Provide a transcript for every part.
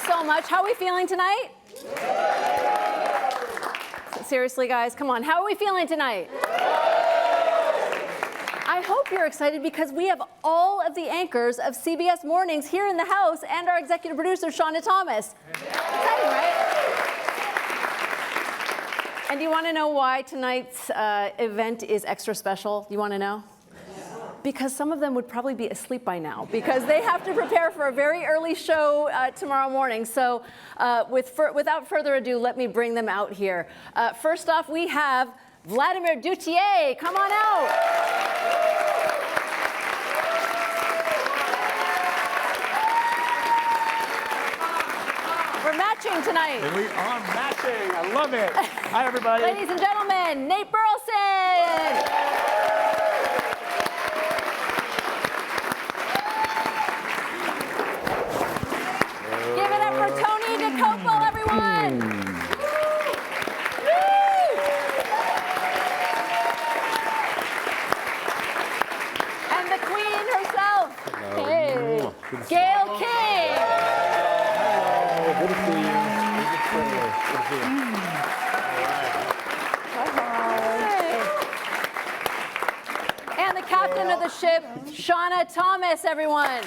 so much. How are we feeling tonight? Seriously, guys, come on. How are we feeling tonight? I hope you're excited because we have all of the anchors of CBS Mornings here in the house and our executive producer, Shawna Thomas. Exciting, right? And do you want to know why tonight's event is extra special? You want to know? Because some of them would probably be asleep by now because they have to prepare for a very early show tomorrow morning. So without further ado, let me bring them out here. First off, we have Vladimir Duthiers. Come on out. We're matching tonight. And we are matching. I love it. Hi, everybody. Ladies and gentlemen, Nate Burleson. Give it up for Tony Dokoupil, everyone. And the queen herself. Hello. Hey, Gayle King. Hello. Good to see you. Good to see you. And the captain of the ship, Shawna Thomas, everyone.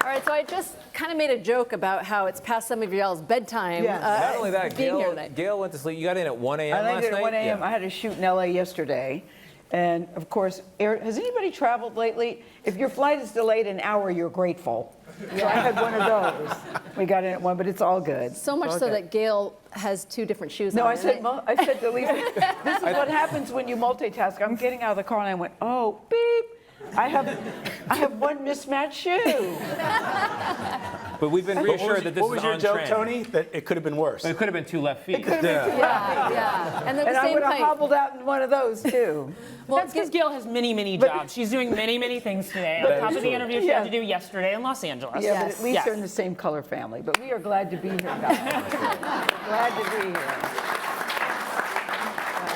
All right, so I just kind of made a joke about how it's past some of y'all's bedtime. Yes. Not only that, being here tonight. Gayle went to sleep. You got in at 1 a.m. I last landed night? at 1 a.m. Yeah. I had to shoot in LA yesterday. And of course, has anybody traveled lately? If your flight is delayed an hour, you're grateful. So I had one of those. We got in at 1, but it's all good. So much so that Gayle has 2 different shoes No, on. I said to Lisa, this is what happens when you multitask. I'm getting out of the car and I went, oh, beep. I have one mismatched shoe. But we've been reassured that this What was is your on joke, trend. Tony? That it could have been worse. It could have been 2 left feet. Yeah. And they're the And I same would have height. hobbled out in one of those, too. Well, That's because Gayle has many jobs. She's doing many things today. On top of the interview she had to do yesterday in Los Angeles. Yeah, but Yes. at least they're in the same color family. But we are glad to be here, guys. Glad to be here.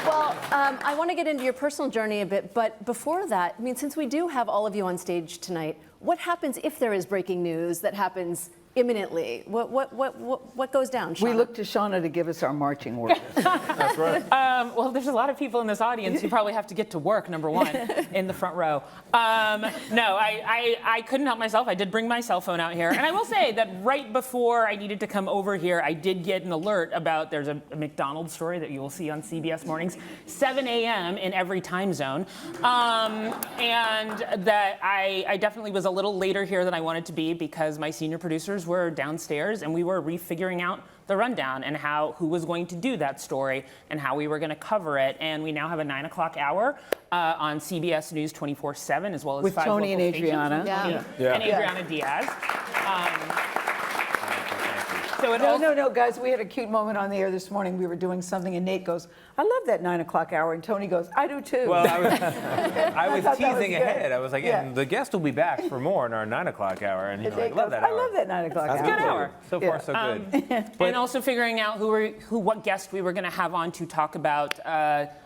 Well, I want to get into your personal journey a bit, but before that, I mean, since we do have all of you on stage tonight, what happens if there is breaking news that happens imminently? What goes down, Shawna? We look to Shawna to give us our marching orders. That's right. Well, there's a lot of people in this audience who probably have to get to work, number one, in the front row. No, I couldn't help myself. I did bring my cell phone out here. And I will say that right before I needed to come over here, I did get an alert about there's a McDonald's story that you will see on CBS Mornings, 7 a.m. in every time zone. And that I definitely was a little later here than I wanted to be because my senior producers were downstairs and we were refiguring out the rundown and who was going to do that story and how we were going to cover it. And we now have a 9 o'clock hour on CBS News 24/7 as well as With 5 Tony local and Adriana. stations. Yeah. And Adriana Diaz. So it No, guys, we had a cute moment on the air this morning. We were doing something, and Nate goes, I love that 9 o'clock hour. And Tony goes, I do too. Well, I was thought that was teasing good. ahead. I was like, Yeah. and the guest will be back for more in our 9 o'clock hour. And And like, Nate love goes, that I hour. love that 9 o'clock That's hour. Good hour. So far, so good. And also figuring out what guest we were going to have on to talk about.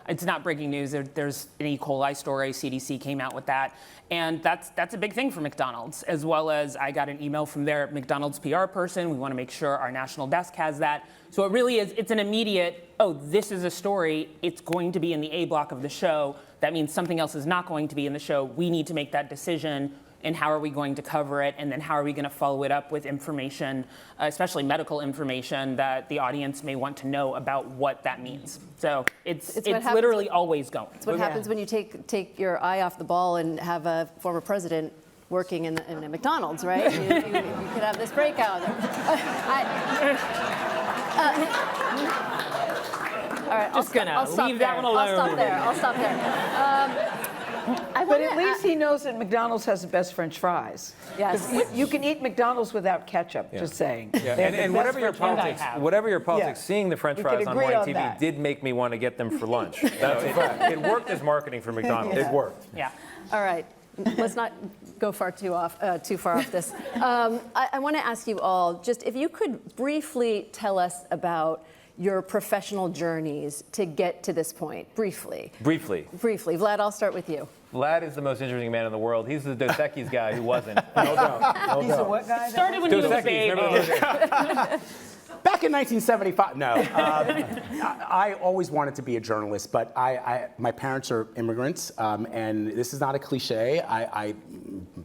It's not breaking news. There's an E. coli story. CDC came out with that. And that's a big thing for McDonald's, as well as I got an email from their McDonald's PR person. We want to make sure our national desk has that. So it really is, it's an immediate, this is a story. It's going to be in the A block of the show. That means something else is not going to be in the show. We need to make that decision. And how are we going to cover it? And then how are we going to follow it up with information, especially medical information that the audience may want to know about what that means. So it's literally always going. It's what happens when you take your eye off the ball and have a former president working in a McDonald's, right? You could have this breakout. All right, Just gonna leave that one alone. I'll stop there. But at least he knows that McDonald's has the best French fries. Yes. You can eat McDonald's without ketchup, just saying. Yeah. They have the And best whatever your French fries. politics, Yeah. seeing the French We fries could on agree morning on TV that. did make me want to get them for lunch. It worked as marketing for McDonald's. It worked. Yeah. All right. Let's not go too far off this. I want to ask you all, just if you could briefly tell us about your professional journeys to get to this point, briefly. Briefly. Briefly. Vlad, I'll start with you. Vlad is the most interesting man in the world. He's the Dos Equis guy who wasn't. No doubt. No He's a doubt. what guy? Started when he Dos was a Equis, baby. remember those? Back in 1975, no. I always wanted to be a journalist, but my parents are immigrants, and this is not a cliche. I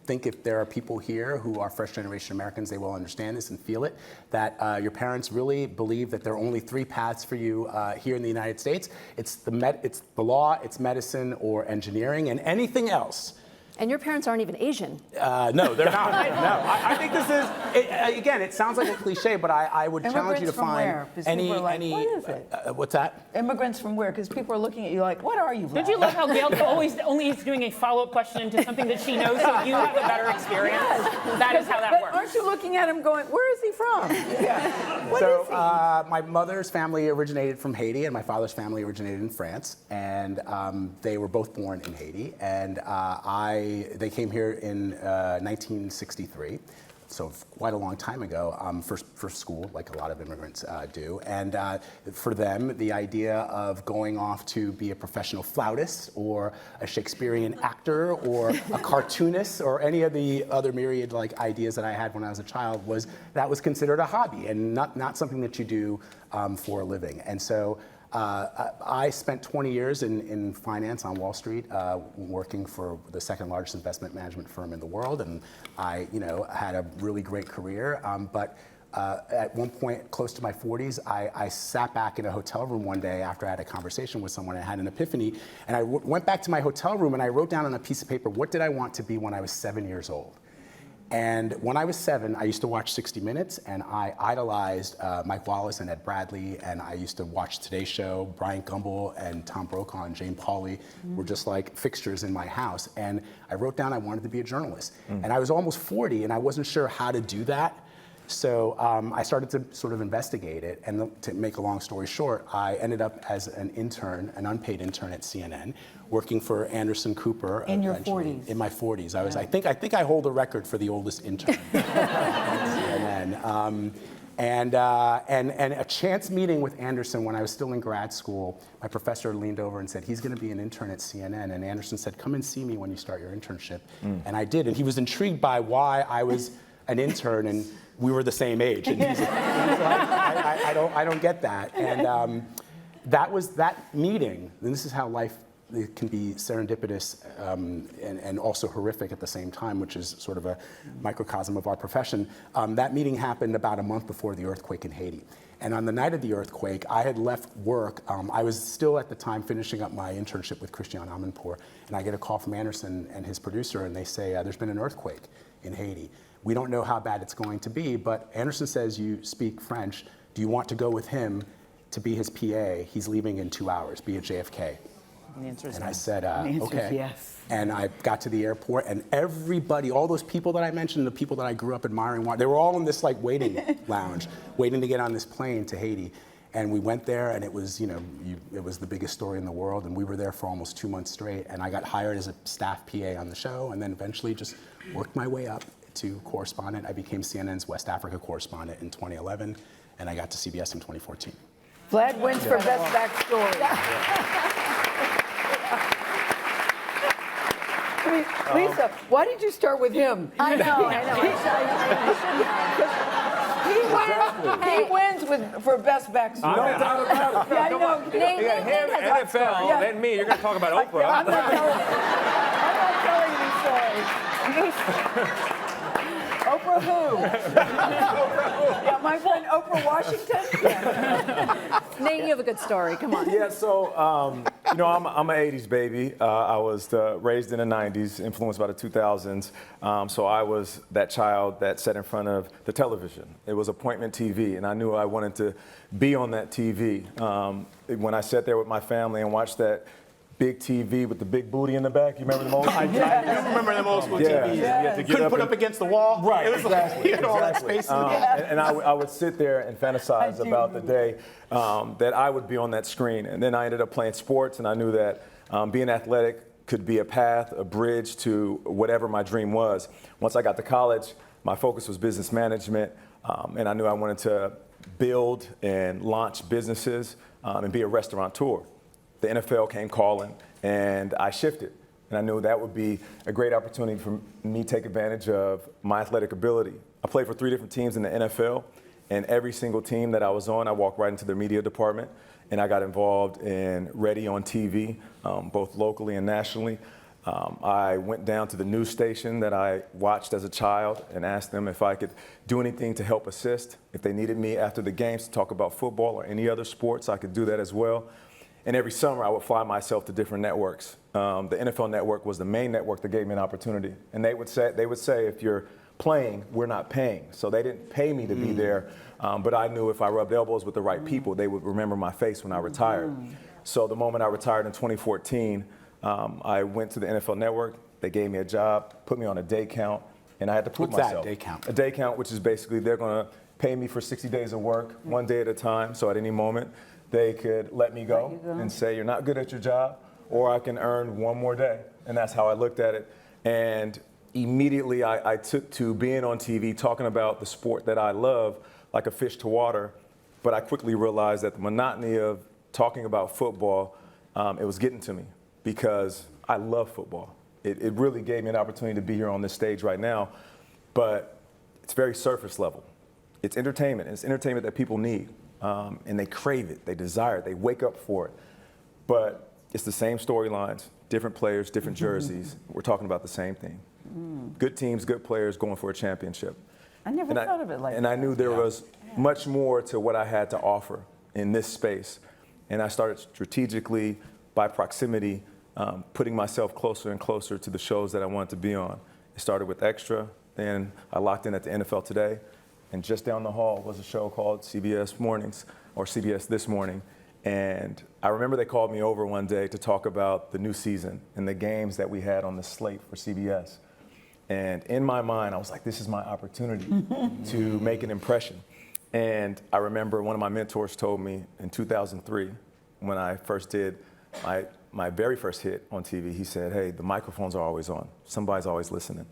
think if there are people here who are first-generation Americans, they will understand this and feel it, that your parents really believe that there are only three paths for you here in the United States. It's the law, it's medicine, or engineering, and anything else. And your parents aren't even Asian. No, they're not. No, I think this is, again, it sounds like a cliche, but I would challenge you to Immigrants from find where? 'Cause people are like, what is it? What's that? Immigrants from where? Because people are looking at you like, what are you, Vlad? Don't you love how Gayle always only is doing a follow-up question into something that she knows so you have a better experience? That is how that But works. aren't you looking at him going, where is he from? Yeah. What is he? My mother's family originated from Haiti, and my father's family originated in France, and they were both born in Haiti, and they came here in 1963, so quite a long time ago, for school, like a lot of immigrants do. And for them, the idea of going off to be a professional flautist or a Shakespearean actor or a cartoonist or any of the other myriad ideas that I had when I was a child was considered a hobby and not something that you do for a living. And so I spent 20 years in finance on Wall Street, working for the second largest investment management firm in the world, and I, had a really great career. But at one point, close to my 40s, I sat back in a hotel room one day after I had a conversation with someone. I had an epiphany, and I went back to my hotel room and I wrote down on a piece of paper, what did I want to be when I was 7 years old? And when I was 7, I used to watch 60 Minutes, and I idolized Mike Wallace and Ed Bradley, and I used to watch Today Show. Brian Gumbel and Tom Brokaw and Jane Pauley were just like fixtures in my house. And I wrote down I wanted to be a journalist. And I was almost 40, and I wasn't sure how to do that. So I started to sort of investigate it, and to make a long story short, I ended up as an intern, an unpaid intern at CNN, working for Anderson Cooper. In your eventually. 40s? In my 40s. I think I hold the record for the oldest intern at CNN. And a chance meeting with Anderson when I was still in grad school, my professor leaned over and said, he's going to be an intern at CNN. And Anderson said, come and see me when you start your internship. And I did. And he was intrigued by why I was an intern and we were the same age. And he's like, I don't get that. And that was that meeting. And this is how life can be serendipitous and also horrific at the same time, which is sort of a microcosm of our profession. That meeting happened about a month before the earthquake in Haiti. And on the night of the earthquake, I had left work. I was still at the time finishing up my internship with Christian Amanpour, and I get a call from Anderson and his producer, and they say, there's been an earthquake in Haiti. We don't know how bad it's going to be, but Anderson says you speak French. Do you want to go with him to be his PA? He's leaving in 2 hours, be at JFK. And the answer is And no. I said, The answer is okay. yes. And I got to the airport, and everybody, all those people that I mentioned, the people that I grew up admiring, they were all in this waiting lounge, waiting to get on this plane to Haiti. And we went there, and it was, it was the biggest story in the world, and we were there for almost 2 months straight. And I got hired as a staff PA on the show, and then eventually just worked my way up to correspondent. I became CNN's West Africa correspondent in 2011, and I got to CBS in 2014. Vlad wins for best backstory. I mean, Lisa, why did you start with him? I know. He wins for best backstory. No doubt about it. Yeah, I know. Nate has a NFL, Yeah. then me. You're going to talk about Oprah. I'm not telling these stories. Oprah who? Yeah, my friend Oprah Washington. Yeah. Nate, you have a good story. Come on. Yeah, so, I'm an 80s baby. I was raised in the 90s, influenced by the 2000s. So I was that child that sat in front of the television. It was appointment TV, and I knew I wanted to be on that TV. When I sat there with my family and watched that big TV with the big booty in the back. You remember them old? I do remember them old school TVs. You had to get Couldn't up put and- up against the wall. Right, It was exactly. all that space. And I would sit there and fantasize I do about the remember day that I would be on that screen. And then I ended up playing sports, and I knew that being athletic could be a path, a bridge to whatever my dream was. Once I got to college, my focus was business management, and I knew I wanted to build and launch businesses and be a restaurateur. The NFL came calling, and I shifted. And I knew that would be a great opportunity for me to take advantage of my athletic ability. I played for 3 different teams in the NFL, and every single team that I was on, I walked right into their media department, and I got involved in Ready on TV, both locally and nationally. I went down to the news station that I watched as a child and asked them if I could do anything to help assist. If they needed me after the games to talk about football or any other sports, I could do that as well. And every summer, I would fly myself to different networks. The NFL network was the main network that gave me an opportunity. And they would say, if you're playing, we're not paying. So they didn't pay me to be there, but I knew if I rubbed elbows with the right people, they would remember my face when I retired. So the moment I retired in 2014, I went to the NFL network. They gave me a job, put me on a day count, and I had to prove myself. What's that, day count? A day count, which is basically they're going to pay me for 60 days of work, one day at a time. So at any moment, they could let me go and say, you're not good at your job, or I can earn one more day. And that's how I looked at it. And immediately I took to being on TV, talking about the sport that I love, like a fish to water. But I quickly realized that the monotony of talking about football, it was getting to me because I love football. It really gave me an opportunity to be here on this stage right now, but it's very surface level. It's entertainment. It's entertainment that people need, and they crave it, they desire it, they wake up for it. But it's the same storylines, different players, different jerseys. We're talking about the same thing. Good teams, good players going for a championship. I never thought of it like that. And I knew there was much more to what I had to offer in this space. And I started strategically, by proximity, putting myself closer and closer to the shows that I wanted to be on. It started with Extra, then I locked in at the NFL Today, and just down the hall was a show called CBS Mornings, or CBS This Morning. And I remember they called me over one day to talk about the new season and the games that we had on the slate for CBS. And in my mind, I was like, this is my opportunity to make an impression. And I remember one of my mentors told me in 2003, when I first did my very first hit on TV, he said, hey, the microphones are always on. Somebody's always listening.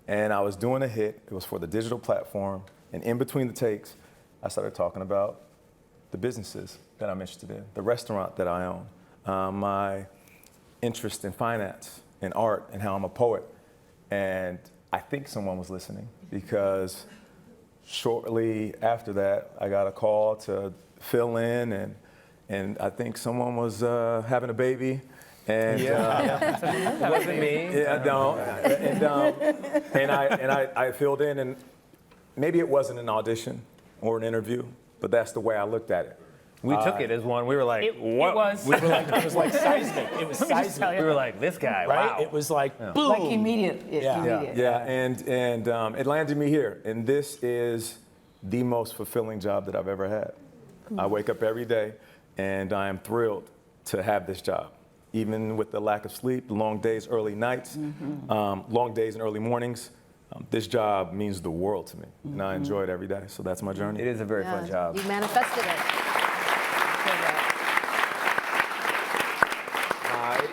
And I was doing a hit. It was for the digital platform. And in between the takes, I started talking about the businesses that I'm interested in, the restaurant that I own, my interest in finance and art and how I'm a poet. And I think someone was listening because shortly after that, I got a call to fill in, and I think someone was having a baby. And it wasn't me. Yeah, no. And I filled in, and maybe it wasn't an audition or an interview, but that's the way I looked at it. We took it as one. We were like, what? It was. We were like, it was like seismic. It was seismic. We were like, this guy, Right? wow. It was like, boom. Like immediate. Yeah, and it landed me here, and this is the most fulfilling job that I've ever had. I wake up every day, and I am thrilled to have this job, even with the lack of sleep, the long days, early nights, long days and early mornings. This job means the world to me, and I enjoy it every day. So that's my journey. It is a very fun job. You manifested it.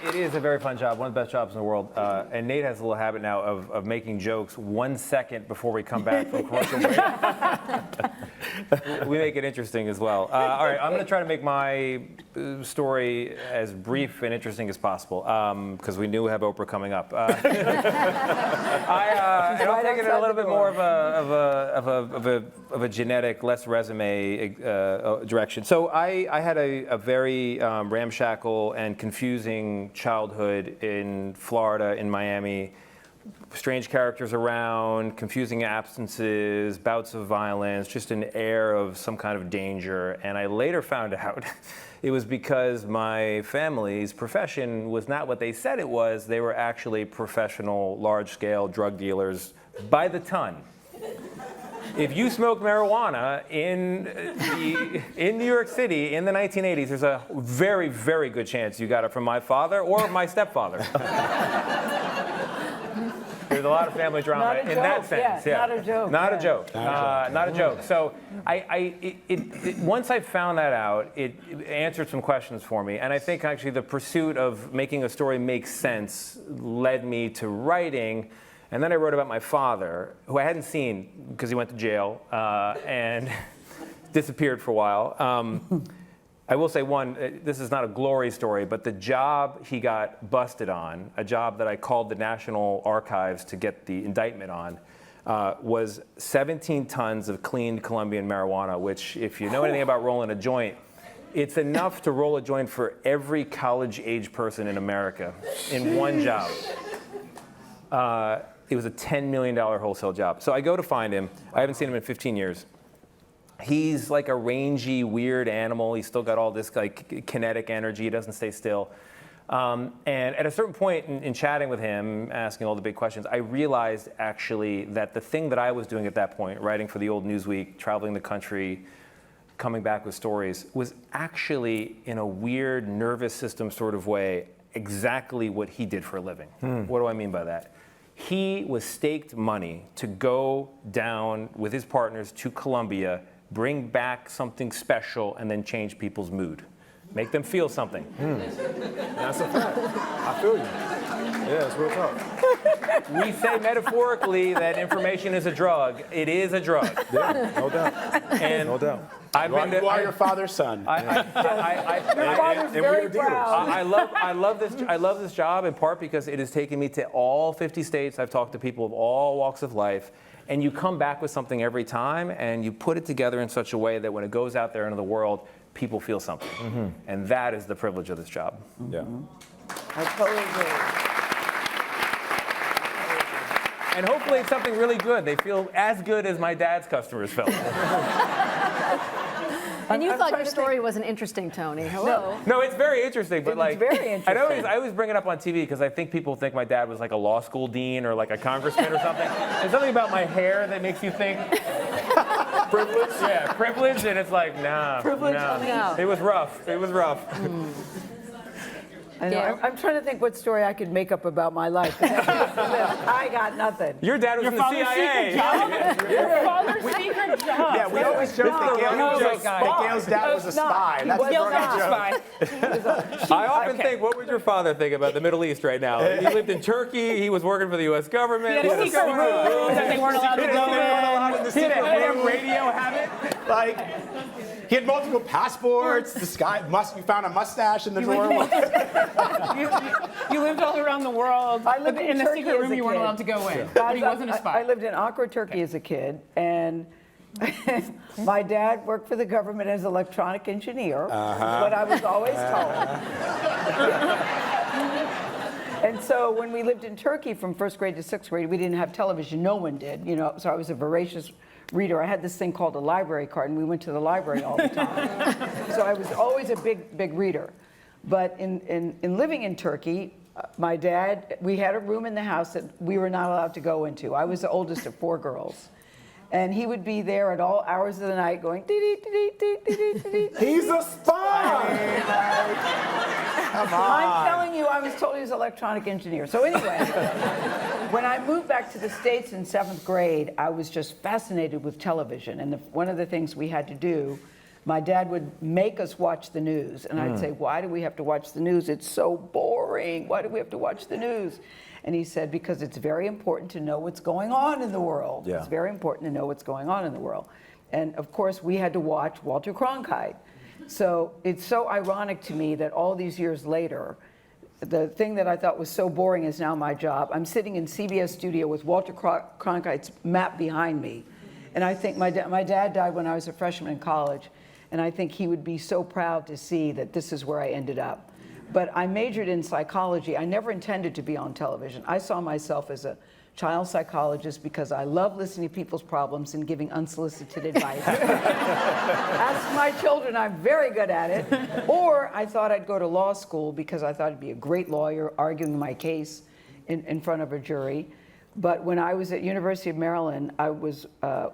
It is a very fun job, one of the best jobs in the world. And Nate has a little habit now of making jokes 1 second before we come back from commercial break. We make it interesting as well. All right, I'm going to try to make my story as brief and interesting as possible because we knew we have Oprah coming up. I'm taking it a little bit more of a genetic, less resume direction. So I had a very ramshackle and confusing childhood in Florida, in Miami. Strange characters around, confusing absences, bouts of violence, just an air of some kind of danger. And I later found out it was because my family's profession was not what they said it was. They were actually professional, large-scale drug dealers by the ton. If you smoke marijuana in New York City in the 1980s, there's a very, very good chance you got it from my father or my stepfather. There's a lot of family drama in that sense. Yeah, not a joke. Not a joke. Not a joke. So once I found that out, it answered some questions for me. And I think actually the pursuit of making a story make sense led me to writing. And then I wrote about my father, who I hadn't seen because he went to jail. And disappeared for a while. I will say this is not a glory story, but the job he got busted on, a job that I called the National Archives to get the indictment on, was 17 tons of cleaned Colombian marijuana, which, if you know anything about rolling a joint, it's enough to roll a joint for every college-age person in America in one job. It was a $10 million wholesale job. So I go to find him. I haven't seen him in 15 years. He's like a rangy, weird animal. He's still got all this like kinetic energy. He doesn't stay still. And at a certain point in chatting with him, asking all the big questions, I realized actually that the thing that I was doing at that point, writing for the old Newsweek, traveling the country, coming back with stories, was actually, in a weird nervous system sort of way, exactly what he did for a living. What do I mean by that? He was staked money to go down with his partners to Colombia, bring back something special, and then change people's mood. Make them feel something. That's a fact. I feel you. Yeah, it's real talk. We say metaphorically that information is a drug. It is a drug. Yeah, no doubt. And No doubt. You are your father's son. Your father's and very we're dealers. proud. I love this job in part because it has taken me to all 50 states. I've talked to people of all walks of life, and you come back with something every time, and you put it together in such a way that when it goes out there into the world, people feel something, and that is the privilege of this job. Yeah. I totally agree. And hopefully it's something really good. They feel as good as my dad's customers felt. And you I'm thought trying your to story wasn't interesting, Tony. Hello. No, it's very interesting, but It's like very interesting. I always bring it up on TV because I think people think my dad was like a law school dean or like a congressman or something. There's something about my hair that makes you think privilege. Yeah, privilege, and it's like nah. Privilege? No. It was rough. It was rough. I know. Yeah. I'm trying to think what story I could make up about my life. I got nothing. Your dad was in the CIA. Your father's secret job. Yeah, we always joke that Gayle's dad was a spy. He That's was the Gayle's running not joke. spy. I often think, what would your father think about the Middle East right now? He lived in Turkey. He was working for the U.S. government. He had a secret room that they weren't allowed to go in. He had a ham radio habit. Like, he had multiple passports. This guy we found a mustache in the drawer. You lived all around the world. I lived in the Turkey secret as room a you weren't kid. allowed to go in. But he wasn't a spy. I lived in awkward Turkey as a kid, and my dad worked for the government as an electronic engineer, but I was always told. And so when we lived in Turkey from first grade to sixth grade, we didn't have television. No one did, you know. So I was a voracious reader. I had this thing called a library card, and we went to the library all the time. So I was always a big reader. But in living in Turkey, my dad, we had a room in the house that we were not allowed to go into. I was the oldest of 4 girls. And he would be there at all hours of the night going, dee dee dee dee dee dee dee. He's a spy! Come on. I'm telling you, I was told he was an electronic engineer. So anyway, when I moved back to the States in 7th grade, I was just fascinated with television. And one of the things we had to do, my dad would make us watch the news. And I'd say, why do we have to watch the news? It's so boring. Why do we have to watch the news? And he said, because it's very important to know what's going on in the world. Yeah. It's very important to know what's going on in the world. And of course, we had to watch Walter Cronkite. So it's so ironic to me that all these years later, the thing that I thought was so boring is now my job. I'm sitting in CBS studio with Walter Cronkite's map behind me. And I think my dad died when I was a freshman in college. And I think he would be so proud to see that this is where I ended up. But I majored in psychology. I never intended to be on television. I saw myself as a child psychologist because I love listening to people's problems and giving unsolicited advice. Ask my children, I'm very good at it. Or I thought I'd go to law school because I thought I'd be a great lawyer arguing my case in front of a jury. But when I was at University of Maryland, I was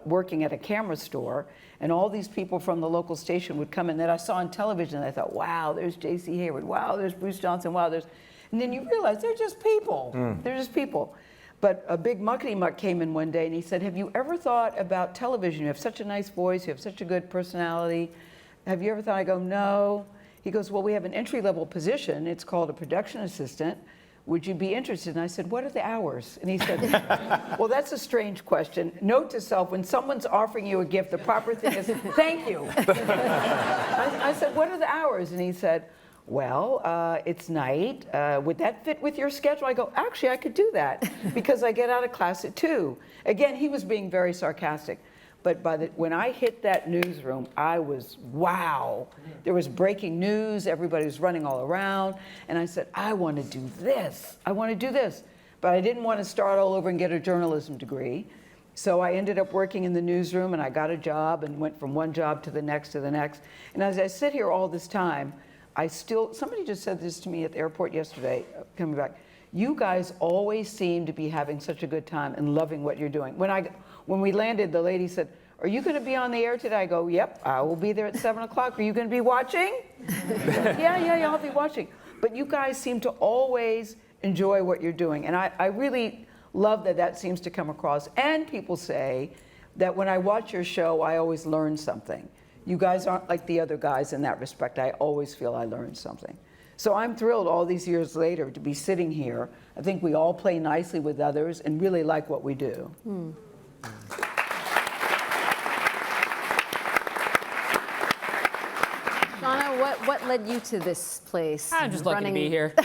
working at a camera store, and all these people from the local station would come in that I saw on television, and I thought, wow, there's J.C. Hayward, wow, there's Bruce Johnson, wow, there's... And then you realize they're just people. They're just people. But a big muckety-muck came in one day, and he said, have you ever thought about television? You have such a nice voice, you have such a good personality. Have you ever thought? I go, no. He goes, well, we have an entry-level position. It's called a production assistant. would you be interested? And I said, what are the hours? And he said, well, that's a strange question. Note to self, when someone's offering you a gift, the proper thing is, thank you. I said, what are the hours? And he said, well, it's night. Would that fit with your schedule? I go, actually, I could do that because I get out of class at 2. Again, he was being very sarcastic. But when I hit that newsroom, I was, wow. There was breaking news, everybody was running all around, and I said, I want to do this. I want to do this. But I didn't want to start all over and get a journalism degree. So I ended up working in the newsroom, and I got a job and went from one job to the next to the next. And as I sit here all this time, somebody just said this to me at the airport yesterday, coming back. You guys always seem to be having such a good time and loving what you're doing. When we landed, the lady said, are you going to be on the air today? I go, yep, I will be there at 7 o'clock. Are you going to be watching? Yeah, I'll be watching. But you guys seem to always enjoy what you're doing. And I really love that seems to come across. And people say that when I watch your show, I always learn something. You guys aren't like the other guys in that respect. I always feel I learned something. So I'm thrilled all these years later to be sitting here. I think we all play nicely with others and really like what we do. Shawna, what led you to this place? I'm just lucky to be here.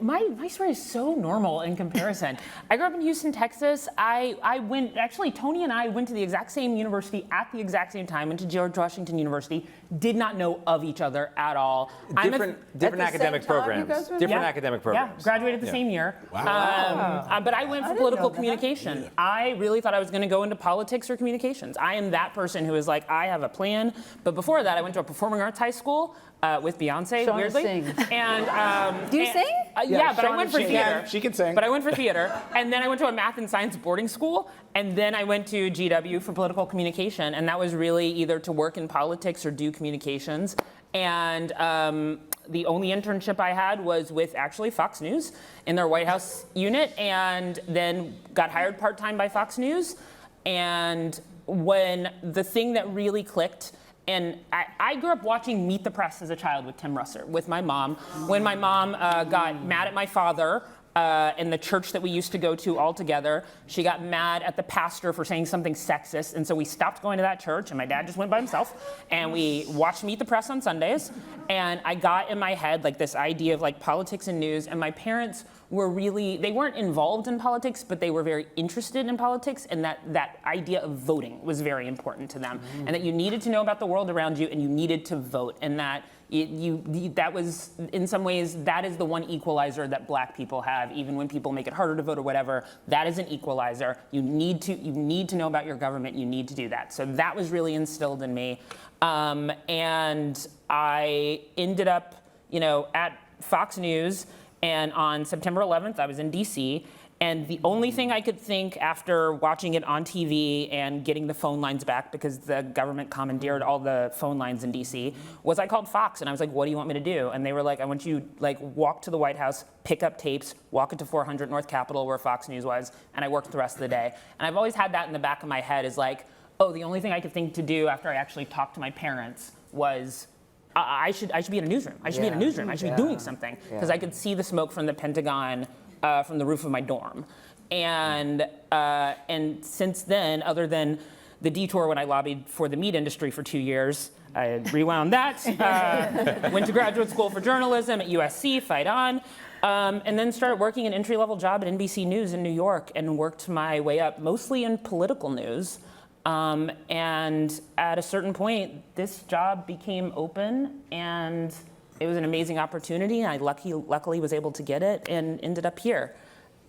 My story is so normal in comparison. I grew up in Houston, Texas. Tony and I went to the exact same university at the exact same time, went to George Washington University, did not know of each other at all. Different academic programs. Different academic programs. Yeah, graduated the same year. Wow. But I went for political communication. I really thought I was going to go into politics or communications. I am that person who is like, I have a plan. But before that, I went to a performing arts high school with Beyonce, Shawna weirdly. sings. And Do you sing? Yeah, but I Shawna went for sings. theater. She can sing. But I went for theater, and then I went to a math and science boarding school, and then I went to GW for political communication, and that was really either to work in politics or do communications. And the only internship I had was with actually Fox News in their White House unit, and then got hired part-time by Fox News. And when the thing that really clicked, and I grew up watching Meet the Press as a child with Tim Russert, with my mom. When my mom got mad at my father in the church that we used to go to all together, she got mad at the pastor for saying something sexist, and so we stopped going to that church, and my dad just went by himself, and we watched Meet the Press on Sundays, and I got in my head like this idea of like politics and news, and my parents they weren't involved in politics, but they were very interested in politics, and that idea of voting was very important to them, and that you needed to know about the world around you, and you needed to vote, and that that was, in some ways, that is the one equalizer that black people have, even when people make it harder to vote or whatever. That is an equalizer. You need to know about your government. You need to do that. So that was really instilled in me, and I ended up, at Fox News. And on September 11th, I was in DC, and the only thing I could think after watching it on TV and getting the phone lines back, because the government commandeered all the phone lines in DC, was I called Fox, and I was like, what do you want me to do? And they were like, I want you to walk to the White House, pick up tapes, walk it to 400 North Capitol where Fox News was, and I worked the rest of the day. And I've always had that in the back of my head is like, oh, the only thing I could think to do after I actually talked to my parents was, I should be in a newsroom. I should be in a newsroom. I should be doing something, because I could see the smoke from the Pentagon from the roof of my dorm. And since then, other than the detour when I lobbied for the meat industry for 2 years, I rewound that, went to graduate school for journalism at USC, fight on, and then started working an entry-level job at NBC News in New York, and worked my way up mostly in political news. And at a certain point, this job became open, and it was an amazing opportunity. I luckily was able to get it and ended up here.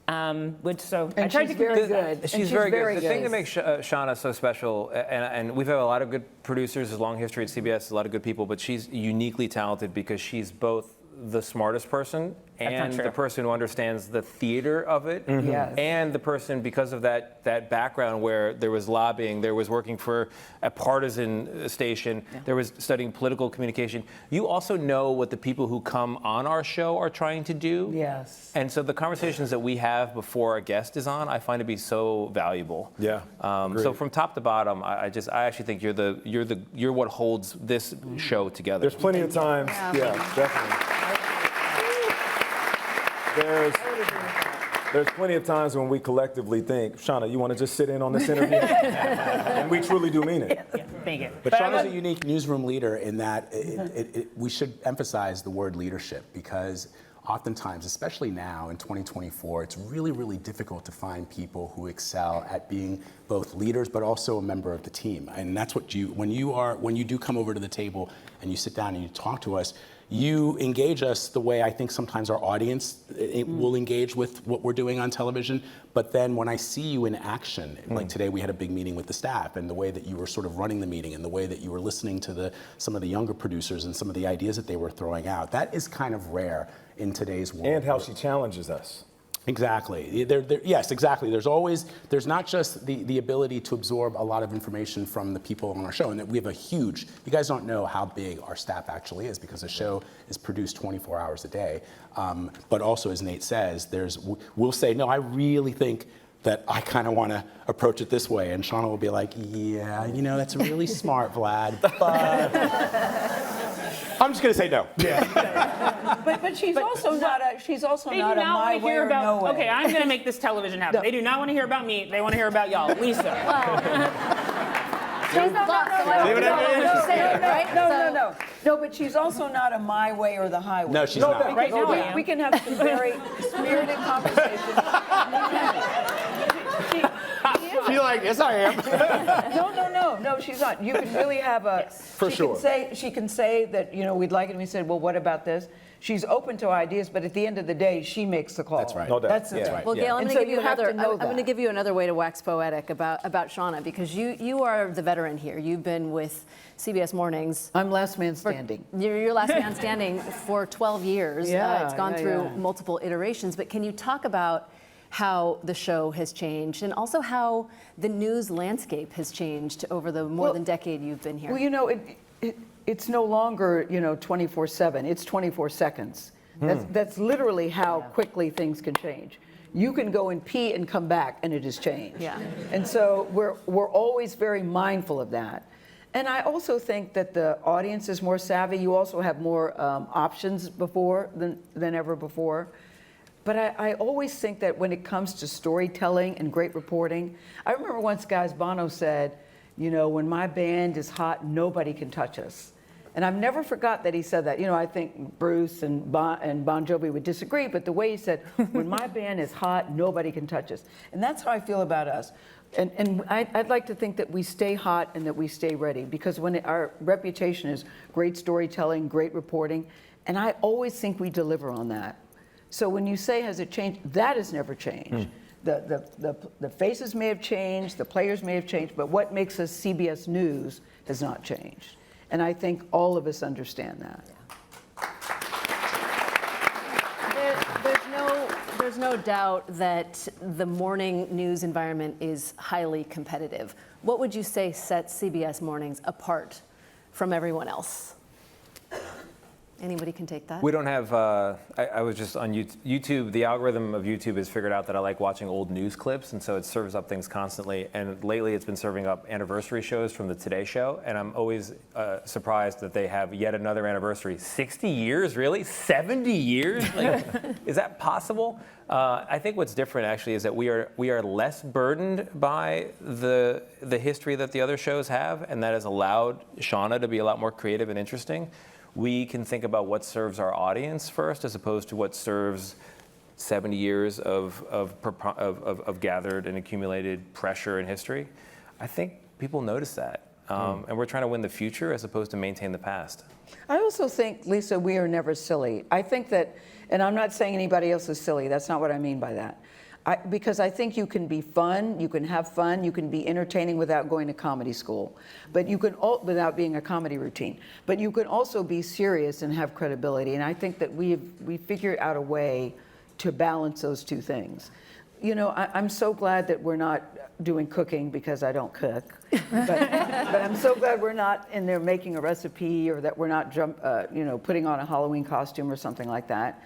And she's very good. She's very good. The thing that makes Shawna so special, and we've had a lot of good producers, a long history at CBS, a lot of good people, but she's uniquely talented because she's both the smartest person and true. the person who understands the theater of it, Yes. and the person, because of that background where there was lobbying, there was working for a partisan station, there was studying political communication. You also know what the people who come on our show are trying to do. Yes. And so the conversations that we have before a guest is on, I find to be so valuable. Yeah. So from top to bottom, I actually think you're what holds this show together. There's plenty of times. Yeah, definitely. There's plenty of times when we collectively think, Shawna, you want to just sit in on this interview? And we truly do mean it. Yeah, thank you. But Shawna's a unique newsroom leader in that we should emphasize the word leadership, because oftentimes, especially now in 2024, it's really, really difficult to find people who excel at being both leaders but also a member of the team. And that's what when you do come over to the table and you sit down and you talk to us, you engage us the way I think sometimes our audience will engage with what we're doing on television. But then when I see you in action, like today we had a big meeting with the staff, and the way that you were sort of running the meeting and the way that you were listening to some of the younger producers and some of the ideas that they were throwing out, that is kind of rare in today's world. And how she challenges us. Exactly. Yes, exactly. There's not just the ability to absorb a lot of information from the people on our show, and that we have you guys don't know how big our staff actually is, because the show is produced 24 hours a day. But also, as Nate says, we'll say, no, I really think that I kind of want to approach it this way. And Shawna will be like, yeah, that's really smart, Vlad, but I'm just going to say no. But she's also not a my way or no way. Okay, I'm going to make this television happen. No. They do not want to hear about me. They want to hear about y'all. Lisa. No, but she's also not a my way or the highway. No, she's not. Right now I am. We can have some very spirited conversations. She's like, yes, I am. No, she's not. You can really have a. For sure. She can say that, we'd like it, and we said, well, what about this? She's open to ideas, but at the end of the day, she makes the call. That's right. No doubt. That's the That's thing. right. Well, Yeah. Gayle, I'm And going so to give you you have to another. know I'm going to that. give you another way to wax poetic about Shawna, because you are the veteran here. You've been with CBS Mornings. I'm last man standing. You're last man standing for 12 years. Yeah, It's gone yeah, through yeah. multiple iterations. But can you talk about how the show has changed, and also how the news landscape has changed over the more than decade you've been here? Well, it's no longer 24/7. It's 24 seconds. That's literally how quickly things can change. You can go and pee and come back, and it has changed. Yeah. And so we're always very mindful of that. And I also think that the audience is more savvy. You also have more options than ever before. But I always think that when it comes to storytelling and great reporting, I remember once Guys Bono said, when my band is hot, nobody can touch us. And I've never forgot that he said that. I think Bruce and Bon Jovi would disagree, but the way he said, when my band is hot, nobody can touch us. And that's how I feel about us. And I'd like to think that we stay hot and that we stay ready, because when our reputation is great storytelling, great reporting, and I always think we deliver on that. So when you say, has it changed? That has never changed. The faces may have changed, the players may have changed, but what makes us CBS News has not changed. And I think all of us understand that. There's no doubt that the morning news environment is highly competitive. What would you say sets CBS Mornings apart from everyone else? Anybody can take that? We don't have, I was just on YouTube. The algorithm of YouTube has figured out that I like watching old news clips, and so it serves up things constantly. And lately it's been serving up anniversary shows from the Today Show, and I'm always surprised that they have yet another anniversary. 60 years, really? 70 years? Like, is that possible? I think what's different actually is that we are less burdened by the history that the other shows have, and that has allowed Shawna to be a lot more creative and interesting. We can think about what serves our audience first, as opposed to what serves 70 years of gathered and accumulated pressure and history. I think people notice that. And we're trying to win the future as opposed to maintain the past. I also think, Lisa, we are never silly. I think that, and I'm not saying anybody else is silly, that's not what I mean by that. Because I think you can be fun, you can have fun, you can be entertaining without going to comedy school, but you can without being a comedy routine. But you can also be serious and have credibility. And I think that we figured out a way to balance those two things. You know, I'm so glad that we're not doing cooking because I don't cook, but I'm so glad we're not in there making a recipe, or that we're not putting on a Halloween costume or something like that.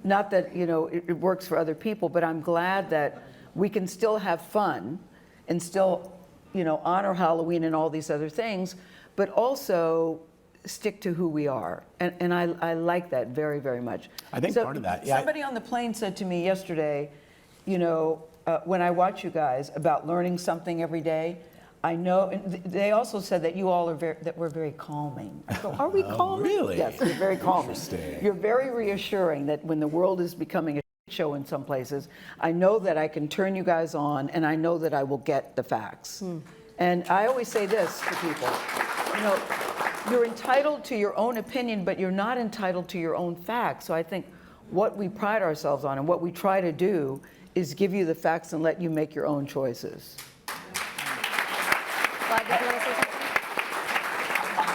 Not that, you know, it works for other people, but I'm glad that we can still have fun and still, you know, honor Halloween and all these other things, but also stick to who we are. And I like that very, very much. I think part of that, yeah. Somebody on the plane said to me yesterday, you know, when I watch you guys, about learning something every day, I know, and they also said that you all are that we're very calming. I go, are we calming? Really? Yes, you're very calming. Interesting. You're very reassuring that when the world is becoming a show in some places, I know that I can turn you guys on, and I know that I will get the facts. And I always say this to people, you know, you're entitled to your own opinion, but you're not entitled to your own facts. So I think what we pride ourselves on and what we try to do is give you the facts and let you make your own choices.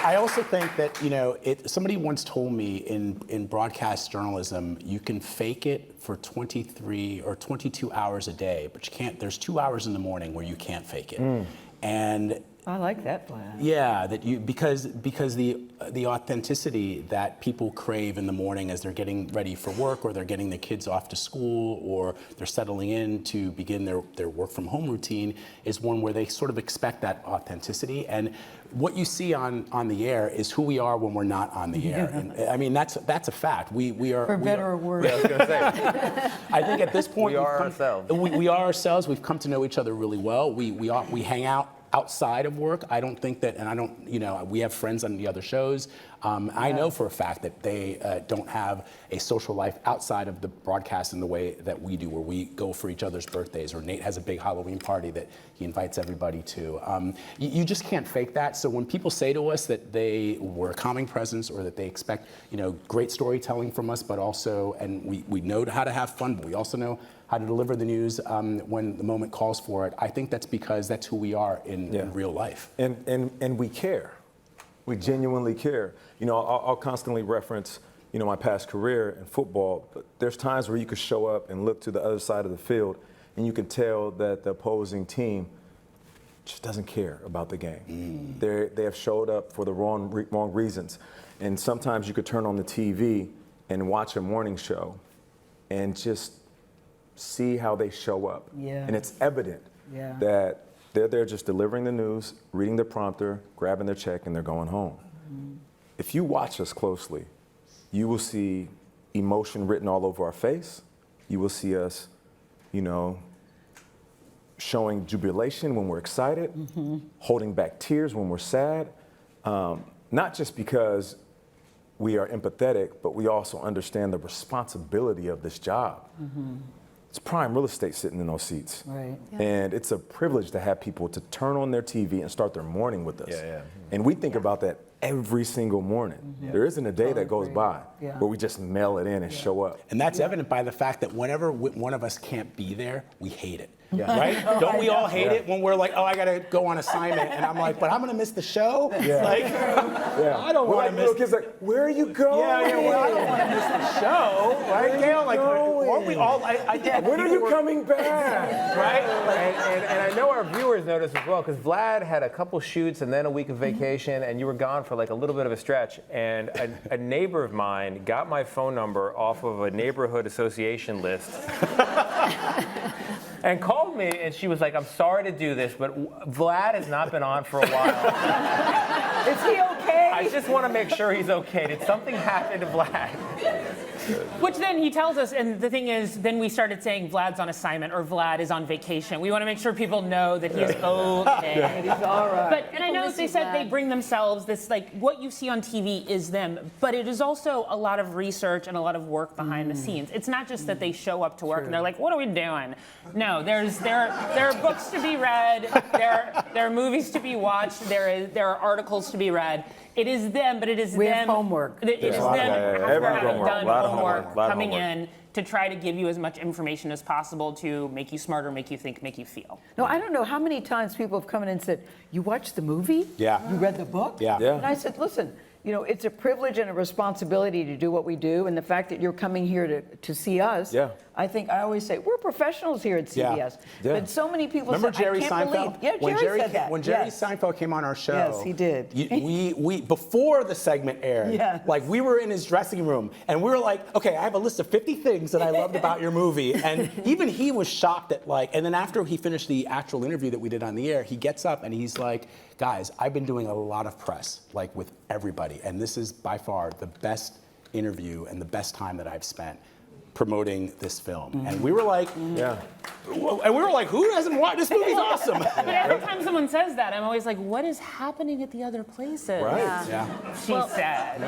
I also think that, you know, somebody once told me in broadcast journalism, you can fake it for 23 or 22 hours a day, but you can't, there's 2 hours in the morning where you can't fake it. And I like that plan. yeah, because the authenticity that people crave in the morning as they're getting ready for work, or they're getting their kids off to school, or they're settling in to begin their work from home routine, is one where they sort of expect that authenticity. And what you see on the air is who we are when we're not on the air. And, I mean, that's a fact. We are, For better or worse. Yeah, I was going to say. I think at this point We are ourselves. We are ourselves. We've come to know each other really well. We hang out outside of work. I don't think that, and I don't, you know, we have friends on the other shows. I know for a fact that they don't have a social life outside of the broadcast in the way that we do, where we go for each other's birthdays, or Nate has a big Halloween party that he invites everybody to. You just can't fake that. So when people say to us that we're a calming presence, or that they expect, you know, great storytelling from us, but also, and we know how to have fun, but we also know how to deliver the news when the moment calls for it. I think that's because that's who we are in real life. And we care. We genuinely care. You know, I'll constantly reference, you know, my past career in football, but there's times where you could show up and look to the other side of the field, and you can tell that the opposing team just doesn't care about the game. They have showed up for the wrong reasons. And sometimes you could turn on the TV and watch a morning show and just see how they show up. Yeah. And it's evident that they're there just delivering the news, reading the prompter, grabbing their check, and they're going home. If you watch us closely, you will see emotion written all over our face. You will see us, you know, showing jubilation when we're excited, holding back tears when we're sad. Not just because we are empathetic, but we also understand the responsibility of this job. It's prime real estate sitting in those seats. Right. And it's a privilege to have people to turn on their TV and start their morning with us. And we think about that every single morning. There isn't a day that goes by where we just mail it in and show up. And that's evident by the fact that whenever one of us can't be there, we hate it. Right? Don't we all hate it when we're like, oh, I got to go on assignment, and I'm like, but I'm going to miss the show? Like, I don't want to miss little kids like, where are you going? well, I don't want to miss the show. Right, Gayle? Like, aren't we all, when are you coming back? Right? And I know our viewers noticed as well, because Vlad had a couple shoots and then a week of vacation, and you were gone for like a little bit of a stretch. And a neighbor of mine got my phone number off of a neighborhood association list and called me, and she was like, I'm sorry to do this, but Vlad has not been on for a while. Is he okay? I just want to make sure he's okay. Did something happen to Vlad? Which then he tells us, and the thing is, then we started saying Vlad's on assignment or Vlad is on vacation. We want to make sure people know that he's okay. He's all right. But, and I know they said they bring themselves, this, like, what you see on TV is them, but it is also a lot of research and a lot of work behind the scenes. It's not just that they show up to work and they're like, what are we doing? No, there are books to be read, there are movies to be watched, there are articles to be read. It is them, but it is them. We have homework. It is them Every having homework, done a lot of homework Lot of coming homework. in to try to give you as much information as possible to make you smarter, make you think, make you feel. No, I don't know how many times people have come in and said, "You watched the movie? Yeah. You read the book?" Yeah. Yeah. And I said, "Listen, it's a privilege and a responsibility to do what we do, and the fact that you're coming here to see us." Yeah. I think I always say we're professionals here at CBS. Yeah. Yeah. But so many people Remember said, Jerry "I can't Seinfeld? believe." Yeah, When Jerry said that. When Jerry Yes. Seinfeld came on our show, Yes, he did. We before the segment aired, Yes. like we were in his dressing room and we were like, okay, I have a list of 50 things that I loved about your movie, and even he was shocked at and then after he finished the actual interview that we did on the air, he gets up and he's like, guys, I've been doing a lot of press, like with everybody, and this is by far the best interview and the best time that I've spent promoting this film. And we were like, Yeah. who doesn't want this movie's awesome? But every time someone says that, I'm always like, what is happening at the other places? Right. Yeah. She said.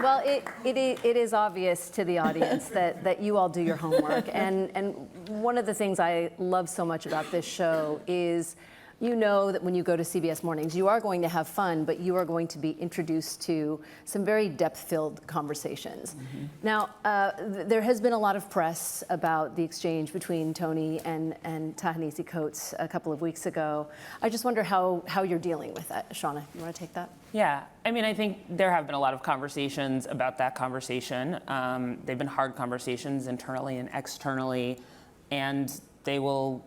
Well, it is obvious to the audience that you all do your homework. And one of the things I love so much about this show is that when you go to CBS Mornings, you are going to have fun, but you are going to be introduced to some very depth-filled conversations. Mm-hmm. Now, there has been a lot of press about the exchange between Tony and Ta-Nehisi Coates a couple of weeks ago. I just wonder how you're dealing with that. Shawna, you want to take that? Yeah, I mean, I think there have been a lot of conversations about that conversation. They've been hard conversations internally and externally, and they will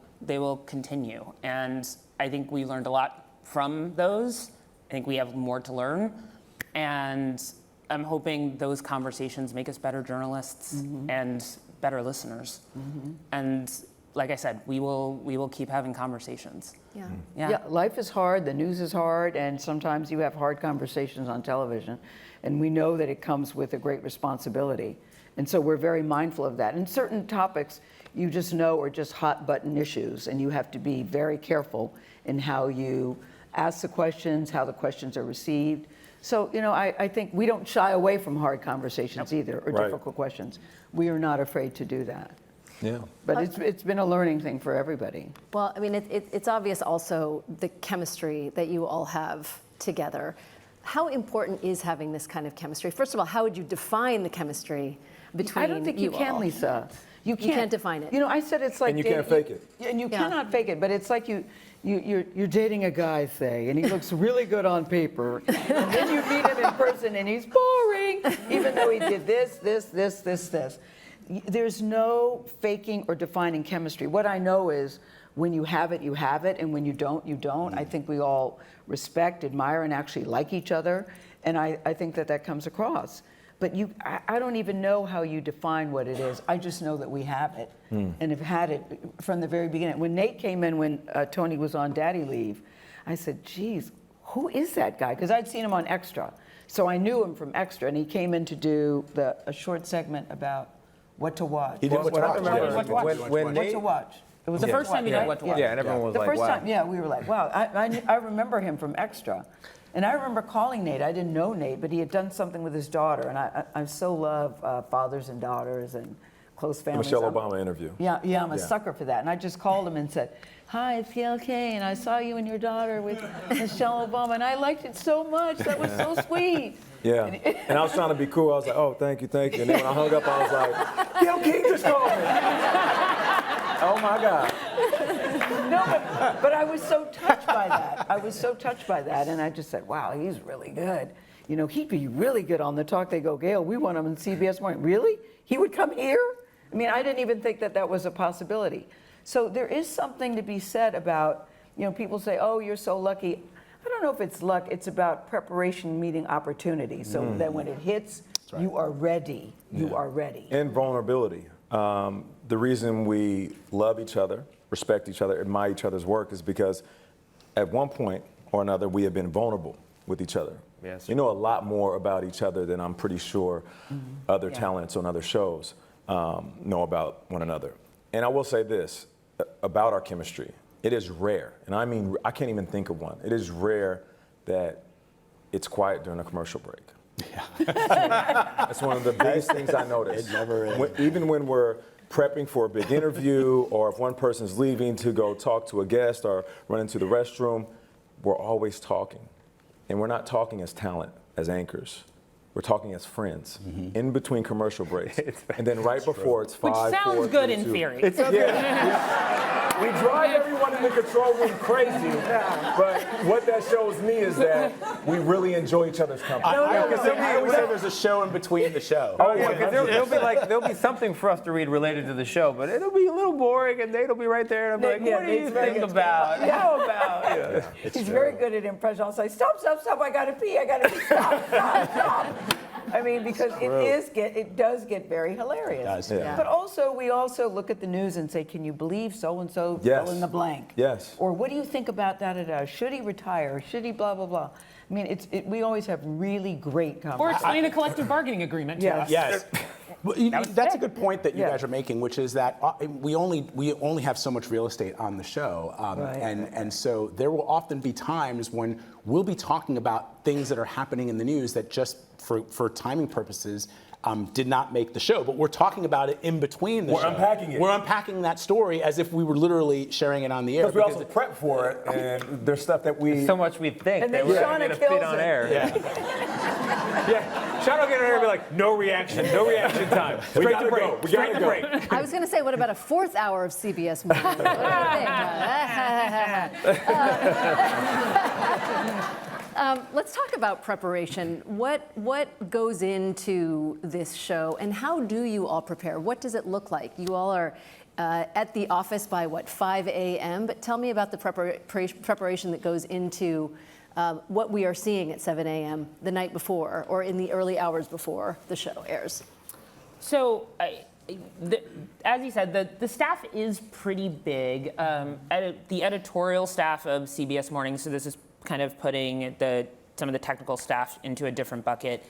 continue. And I think we learned a lot from those. I think we have more to learn, and I'm hoping those conversations make us better journalists and better listeners. And like I said, we will keep having conversations. Yeah. Yeah, life is hard, the news is hard, and sometimes you have hard conversations on television, and we know that it comes with a great responsibility. And so we're very mindful of that. And certain topics you just know are just hot button issues, and you have to be very careful in how you ask the questions, how the questions are received. So, I think we don't shy away from hard conversations either, or Right. difficult questions. We are not afraid to do that. Yeah. But it's been a learning thing for everybody. Well, I mean, it's obvious also the chemistry that you all have together. How important is having this kind of chemistry? First of all, how would you define the chemistry between I don't think you can, all? Lisa. You can't define it. I said it's like And you can't fake it. And you Yeah. cannot fake it, but it's like you're dating a guy, say, and he looks really good on paper, and then you meet him in person and he's boring, even though he did this. There's no faking or defining chemistry. What I know is when you have it, you have it, and when you don't, you don't. I think we all respect, admire, and actually like each other, and I think that comes across. But I don't even know how you define what it is. I just know that we have it and have had it from the very beginning. When Nate came in, when Tony was on daddy leave, I said, geez, who is that guy? Because I'd seen him on Extra. So I knew him from Extra, and he came in to do a short segment about what to watch. He did what to What I watch. remember What to watch. when What Nate- to watch. It was The first time he did What to Watch. Yeah, and everyone was the like, first wow. time, yeah, we were like, wow. I remember him from Extra. And I remember calling Nate. I didn't know Nate, but he had done something with his daughter. And I so love fathers and daughters and close families. Michelle I'm- Obama interview. Yeah, I'm a sucker for that. And I just called him and said, hi, it's Gayle King, and I saw you and your daughter with Michelle Obama, and I liked it so much. That was so sweet. Yeah. And I was trying to be cool. I was like, oh, thank you. And then when I hung up, I was like, Gayle King just called me. Oh my God. No, but I was so touched by that. I was so touched by that, and I just said, wow, he's really good. He'd be really good on the talk. They go, Gayle, we want him in CBS Mornings. Really? He would come here? I mean, I didn't even think that was a possibility. So there is something to be said about, people say, oh, you're so lucky. I don't know if it's luck. It's about preparation meeting opportunity. So that when it hits, you are ready. You are ready. And vulnerability. The reason we love each other, respect each other, admire each other's work is because at one point or another, we have been vulnerable with each other. Yes. You know a lot more about each other than I'm pretty sure other talents on other shows know about one another. And I will say this about our chemistry. It is rare, and I mean, I can't even think of one. It is rare that it's quiet during a commercial break. Yeah. That's one of the biggest things I notice. It never is. Even when we're prepping for a big interview, or if one person's leaving to go talk to a guest or run into the restroom, we're always talking. and we're not talking as talent, as anchors. We're talking as friends in between commercial breaks. And then right before it's 5, Which sounds 4, good 3, in 2. theory. We drive everyone in the control room crazy, but what that shows me is that we really enjoy each other's company. I always say there's a show in between the show. Oh yeah, because there'll be something for us to read related to the show, but it'll be a little boring, and Nate'll be right there, and I'll be like, "What do you think about? How about?" Yeah. He's very good at impression. I'll say, stop, I gotta pee, stop. I mean, because it does get very hilarious. It does. Yeah. But also, we also look at the news and say, can you believe so-and-so Yes. fill in the blank? Yes. Or what do you think about da-da-da? Should he retire? Should he blah, blah, blah? I mean, we always have really great Or conversations. explain a collective bargaining agreement to us. Yes. Well, that's a good point that you guys are making, which is that we only have so much real estate on the show, Right. and so there will often be times when we'll be talking about things that are happening in the news that just for timing purposes did not make the show, but we're talking about it in between the show. We're unpacking it. We're unpacking that story as if we were literally sharing it on the air. Because we also prep for it, and there's stuff that we... So much we think And that then we're Shawna going to kills fit on it. air. Yeah. Shawna will get on air and be like, no reaction time. We Straight gotta to break. go. We Straight gotta to go. break. I was going to say, what about a 4th hour of CBS Mornings? What do you think? Let's talk about preparation. What goes into this show, and how do you all prepare? What does it look like? You all are at the office by, 5 a.m., but tell me about the preparation that goes into what we are seeing at 7 a.m. the night before, or in the early hours before the show airs. So, as you said, the staff is pretty big. The editorial staff of CBS Mornings, so this is kind of putting some of the technical staff into a different bucket,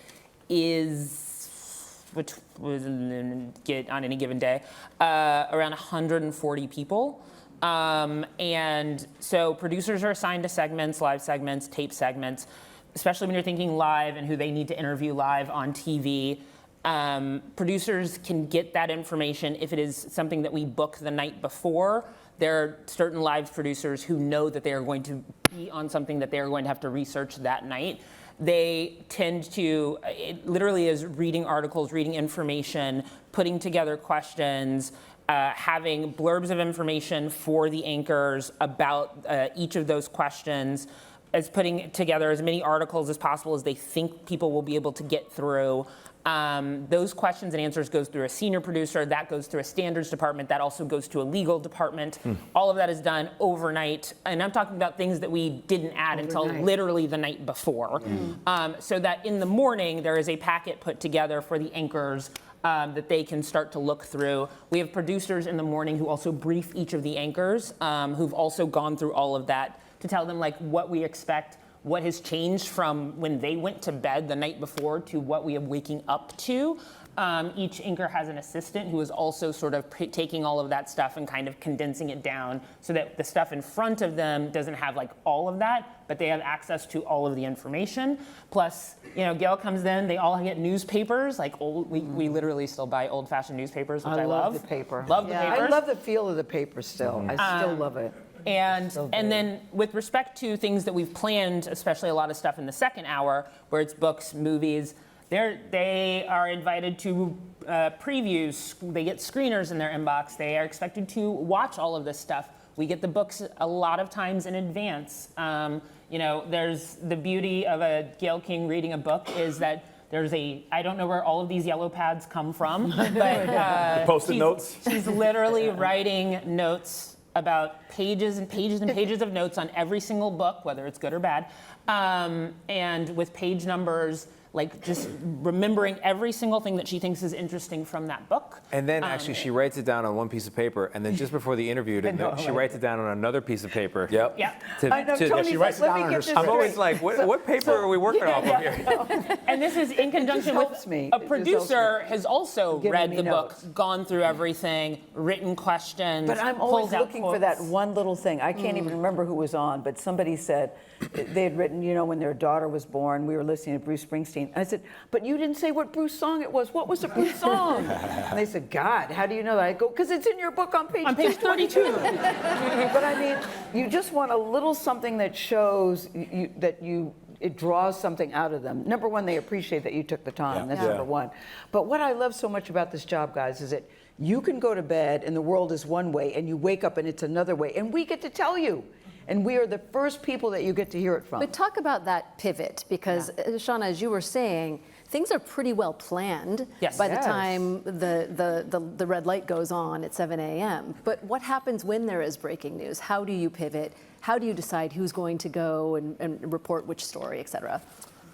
which was on any given day, around 140 people. And so producers are assigned to segments, live segments, tape segments, especially when you're thinking live and who they need to interview live on TV. Producers can get that information if it is something that we book the night before. There are certain live producers who know that they are going to be on something that they are going to have to research that night. They tend to, it literally is reading articles, reading information, putting together questions, having blurbs of information for the anchors about each of those questions, as putting together as many articles as possible as they think people will be able to get through. Those questions and answers goes through a senior producer, that goes through a standards department, that also goes to a legal department. All of that is done overnight. And I'm talking about things that we didn't add until literally the night before. So that in the morning, there is a packet put together for the anchors that they can start to look through. We have producers in the morning who also brief each of the anchors, who've also gone through all of that to tell them like what we expect, what has changed from when they went to bed the night before to what we are waking up to. Each anchor has an assistant who is also sort of taking all of that stuff and kind of condensing it down so that the stuff in front of them doesn't have like all of that, but they have access to all of the information. Plus, you know, Gayle comes in, they all get newspapers, like we literally still buy old-fashioned newspapers, which I love. the paper. Love the papers. I love the feel of the paper still. I still love it. And then with respect to things that we've planned, especially a lot of stuff in the second hour, where it's books, movies, they are invited to previews. They get screeners in their inbox. They are expected to watch all of this stuff. We get the books a lot of times in advance. You know, there's the beauty of a Gayle King reading a book is that there's I don't know where all of these yellow pads come from, but Post-it notes? She's literally writing notes about pages and pages and pages of notes on every single book, whether it's good or bad, and with page numbers, like just remembering every single thing that she thinks is interesting from that book. And then actually she writes it down on one piece of paper, and then just before the interview, she writes it down on another piece of paper. Yep. I know, Tony's she writes it like, down let on me her get this I'm always straight. like, what paper are we working off of here? And this is in conjunction with helps me. a It just producer has also Giving read me the notes. book, gone through everything, written questions. But I'm pulls always out looking for that quotes. one little thing. I can't even remember who was on, but somebody said they had written, you know, when their daughter was born, we were listening to Bruce Springsteen. I said, but you didn't say what Bruce song it was. What was the Bruce song? And they said, God, how do you know that? I go, because it's in your book on page 32. But I mean, you just want a little something that shows that you it draws something out of them. Number one, they appreciate that you took the time. That's number one. But what I love so much about this job, guys, is that you can go to bed and the world is one way, and you wake up and it's another way, and we get to tell you. And we are the first people that you get to hear it from. But talk about that pivot, because Shawna, as you were saying, things are pretty well planned by the time the red light goes on at 7 a.m. But what happens when there is breaking news? How do you pivot? How do you decide who's going to go and report which story, et cetera?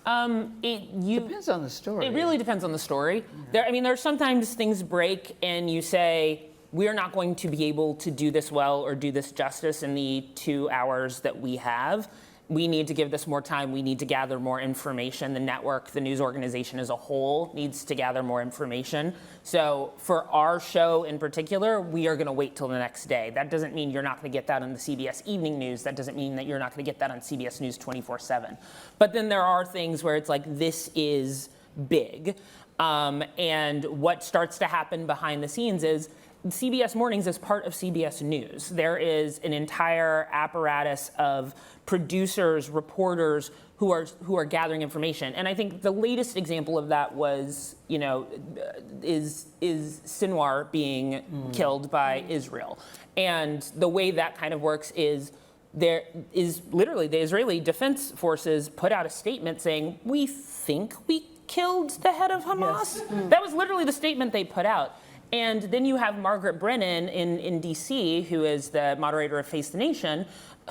Depends on the story. It really depends on the story. There's sometimes things break and you say, we're not going to be able to do this well or do this justice in the 2 hours that we have. We need to give this more time. We need to gather more information. The network, the news organization as a whole needs to gather more information. So for our show in particular, we are going to wait till the next day. That doesn't mean you're not going to get that on the CBS Evening News. That doesn't mean that you're not going to get that on CBS News 24/7. But then there are things where it's like, this is big. And what starts to happen behind the scenes is CBS Mornings is part of CBS News. There is an entire apparatus of producers, reporters who are gathering information. And I think the latest example of that was, is Sinwar being killed by Israel. And the way that kind of works is there is literally the Israeli Defense Forces put out a statement saying, we think we killed the head of Hamas. That was literally the statement they put out. And then you have Margaret Brennan in D.C., who is the moderator of Face the Nation,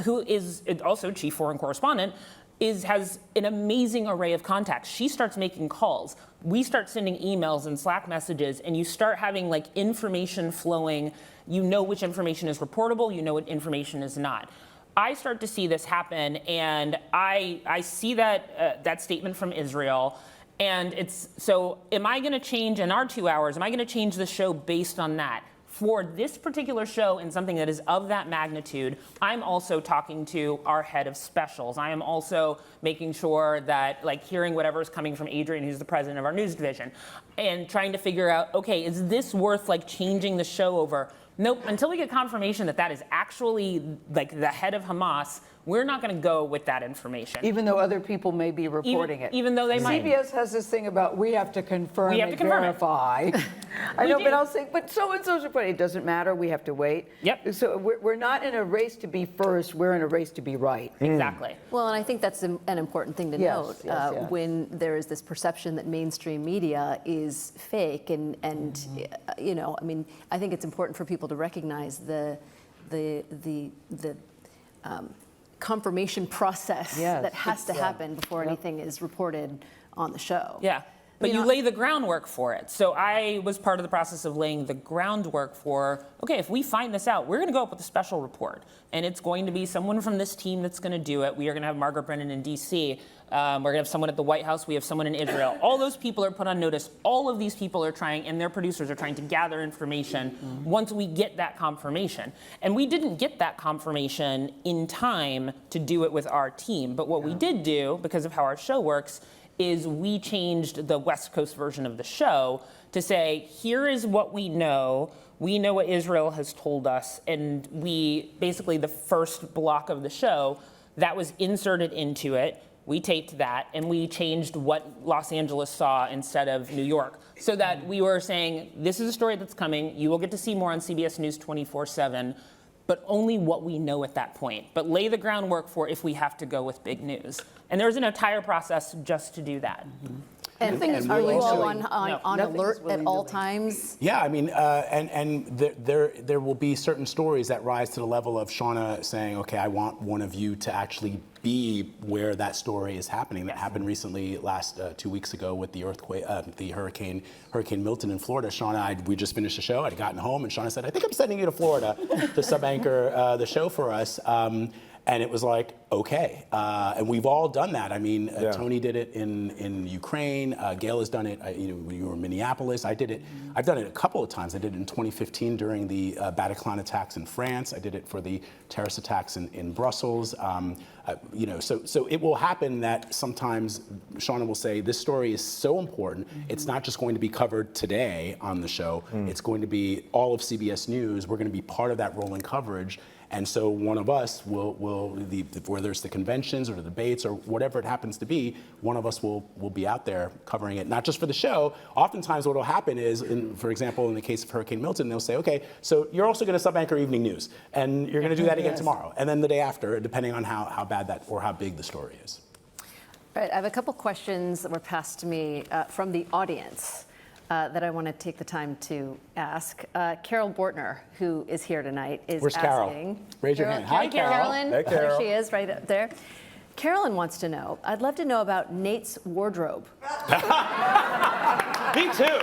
who is also chief foreign correspondent, has an amazing array of contacts. She starts making calls. We start sending emails and Slack messages, and you start having information flowing. You know which information is reportable. You know what information is not. I start to see this happen, and I see that statement from Israel. And am I going to change in our 2 hours? Am I going to change the show based on that? For this particular show and something that is of that magnitude, I'm also talking to our head of specials. I am also making sure that, hearing whatever is coming from Adrian, who's the president of our news division, and trying to figure out, okay, is this worth changing the show over? Nope. Until we get confirmation that is actually the head of Hamas, we're not going to go with that information. Even though other people may be reporting it. Even though they might. CBS has this thing about we have to confirm and verify. I know, but I'll say, but so-and-so's reporting. It doesn't matter. We have to wait. Yep. So we're not in a race to be first. We're in a race to be right. Exactly. Well, and I think that's an important thing to note when there is this perception that mainstream media is fake, and I think it's important for people to recognize the confirmation process that has to happen before anything is reported on the show. Yeah. But you lay the groundwork for it. So I was part of the process of laying the groundwork for, okay, if we find this out, we're going to go up with a special report. And it's going to be someone from this team that's going to do it. We are going to have Margaret Brennan in D.C. We're going to have someone at the White House. We have someone in Israel. All those people are put on notice. All of these people are trying, and their producers are trying to gather information once we get that confirmation. And we didn't get that confirmation in time to do it with our team. But what we did do, because of how our show works, is we changed the West Coast version of the show to say, here is what we know. We know what Israel has told us. And we, basically the first block of the show, that was inserted into it. We taped that, and we changed what Los Angeles saw instead of New York. So that we were saying, this is a story that's coming. You will get to see more on CBS News 24/7. But only what we know at that point. But lay the groundwork for if we have to go with big news. And there's an entire process just to do that. And are you all on alert at all times? Yeah, and there will be certain stories that rise to the level of Shawna saying, okay, I want one of you to actually be where that story is happening. That happened recently, 2 weeks ago with the earthquake, the Hurricane Milton in Florida. Shawna, we just finished the show. I'd gotten home, and Shawna said, I think I'm sending you to Florida to sub-anchor the show for us. And it was like, okay. And we've all done that. Tony did it in Ukraine. Gayle has done it. You were in Minneapolis. I did it. I've done it a couple of times. I did it in 2015 during the Bataclan attacks in France. I did it for the terrorist attacks in Brussels. So it will happen that sometimes Shawna will say, this story is so important. It's not just going to be covered today on the show. It's going to be all of CBS News. We're going to be part of that rolling coverage. And so one of us will whether it's the conventions or the debates or whatever it happens to be, one of us will be out there covering it, not just for the show. Oftentimes what will happen is, for example, in the case of Hurricane Milton, they'll say, okay, so you're also going to sub-anchor evening news, and you're going to do that again tomorrow, and then the day after, depending on how bad that or how big the story is. All right, I have a couple questions that were passed to me from the audience that I want to take the time to ask. Carol Bortner, who is here tonight, is Where's asking. Carol? Raise your hand. Hi, Carol. Carolyn. Hey, Carol. There she is, right up there. Carolyn wants to know, I'd love to know about Nate's wardrobe. Me too.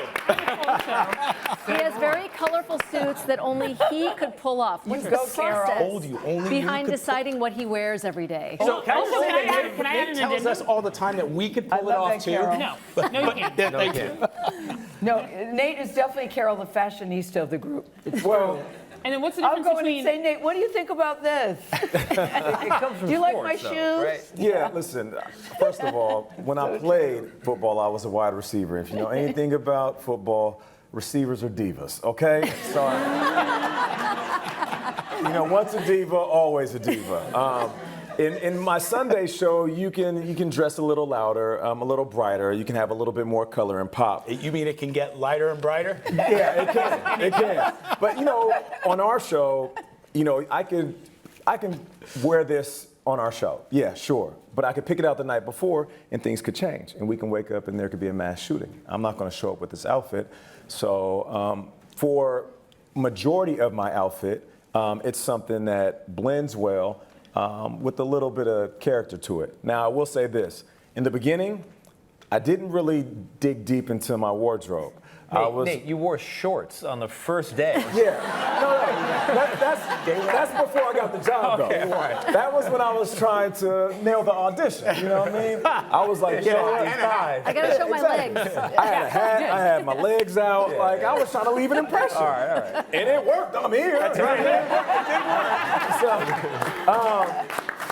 He has very colorful suits that only he could pull off. What's the go, Carol. process Told you, only you behind could deciding what he wears every day? So can Also, can I add Nate an tells addendum? us all the time that we could I pull it love off that, too. Carol. No, you can't. Thank you. No, Nate is definitely Carol, the fashionista of the group. Well, And then what's the I'll difference go in and between? say, Nate, what do you think about this? Do you like my shoes? yeah, listen, first of all, when I played football, I was a wide receiver. If you know anything about football, receivers are divas, okay? So, once a diva, always a diva. In my Sunday show, you can dress a little louder, a little brighter. You can have a little bit more color and pop. You mean it can get lighter and brighter? Yeah, it can. It can. But on our show, I can wear this on our show. Yeah, sure. But I could pick it out the night before, and things could change, and we can wake up and there could be a mass shooting. I'm not going to show up with this outfit. So for majority of my outfit, it's something that blends well with a little bit of character to it. Now, I will say this. In the beginning, I didn't really dig deep into my wardrobe. Nate, you wore shorts on the first day. Yeah, that's before I got the job, though. Okay, all right. That was when I was trying to nail the audition, you know what I mean? I was like, I gotta show my legs. I had a hat, I had my legs out, like I was trying to leave an impression. All right. And it worked, I'm here. That's right.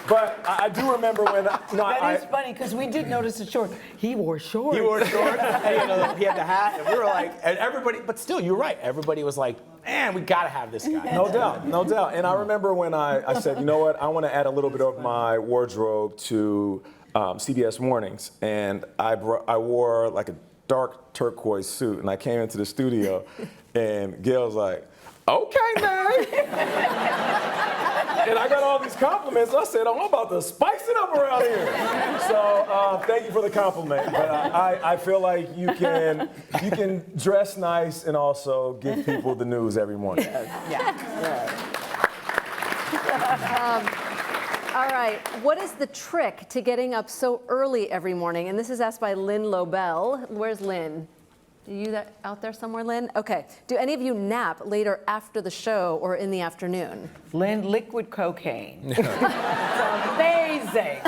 But I do remember when, That is funny, because we did notice the shorts. He wore shorts. He wore shorts, and he had the hat, and we were like, and everybody, but still, you're right. Everybody was like, man, we gotta have this guy. No doubt, no doubt. And I remember when I said, you know what, I want to add a little bit of my wardrobe to CBS Mornings. And I wore like a dark turquoise suit, and I came into the studio, and Gayle was like, okay, man. And I got all these compliments. I said, I'm about to spice it up around here. So thank you for the compliment. But I feel like you can dress nice and also give people the news every morning. All right, what is the trick to getting up so early every morning? And this is asked by Lynn Lobel. Where's Lynn? Are you out there somewhere, Lynn? Okay. Do any of you nap later after the show or in the afternoon? Lynn, liquid cocaine. It's amazing.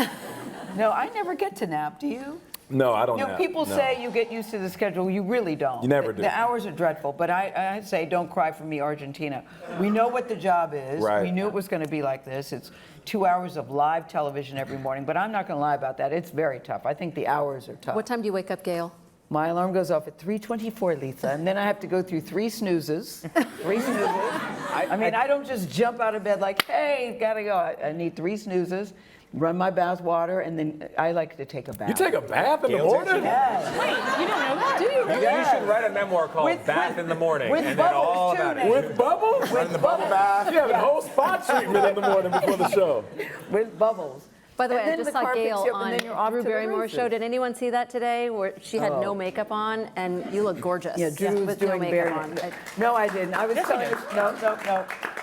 No, I never get to nap, do you? No, I don't You know, nap. people No. say you get used to the schedule. You really don't. You never do. The hours are dreadful, but I say don't cry for me, Argentina. We know what the job is. Right. We knew it was going to be like this. It's 2 hours of live television every morning, but I'm not going to lie about that. It's very tough. I think the hours are tough. What time do you wake up, Gayle? My alarm goes off at 3:24, Lisa, and then I have to go through 3 snoozes. 3 snoozes. I don't just jump out of bed like, hey, gotta go. I need 3 snoozes, run my bath water, and then I like to take a bath. You take a bath in the morning? Yes. Wait, you don't know that? Do you really? You should write a memoir called With- Bath in the Morning, with and then all bubbles, too, about it. Nate. With bubbles? With the bubble bath. You have a whole spa treatment in the morning before the show. With bubbles. By the way, And I then just the saw car picks Gayle you up, on and then you're off Drew to the Barrymore's races. show. Did anyone see that today, where she had no makeup on, and you look gorgeous? Yeah, Drew was with doing no Barry. makeup on. No, I didn't. I was telling no.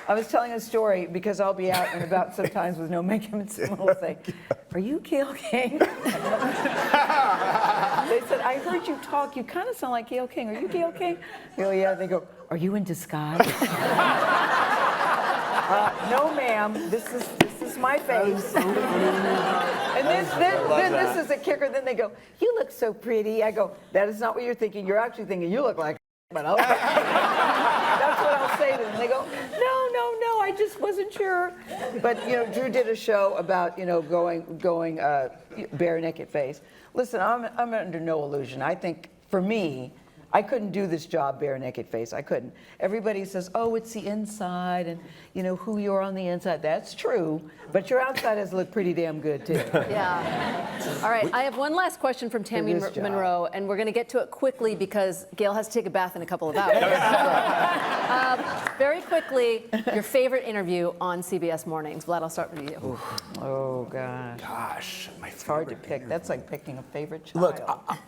I was telling a story because I'll be out and about sometimes with no makeup, and someone will say, "Are you Gayle King?" They said, "I heard you talk. You kind of sound like Gayle King. Are you Gayle King?" I go, "Yeah." They go, "Are you in disguise?" No, ma'am. This is my face. And then this is a kicker. Then they go, "You look so pretty." I go, "That is not what you're thinking. You're actually thinking you look like." But okay. That's what I'll say to them. They go, "No, I just wasn't sure." But Drew did a show about going bare naked face. Listen, I'm under no illusion. I think for me, I couldn't do this job bare naked face. I couldn't. Everybody says, oh, it's the inside and who you're on the inside. That's true, but your outside has looked pretty damn good too. Yeah. All right, I have one last question from Tammy this job. Monroe, and we're going to get to it quickly because Gayle has to take a bath in a couple of hours. Very quickly, your favorite interview on CBS Mornings. Vlad, I'll start with you. Oh gosh. Gosh, It's hard to pick. That's like picking a favorite child. Look,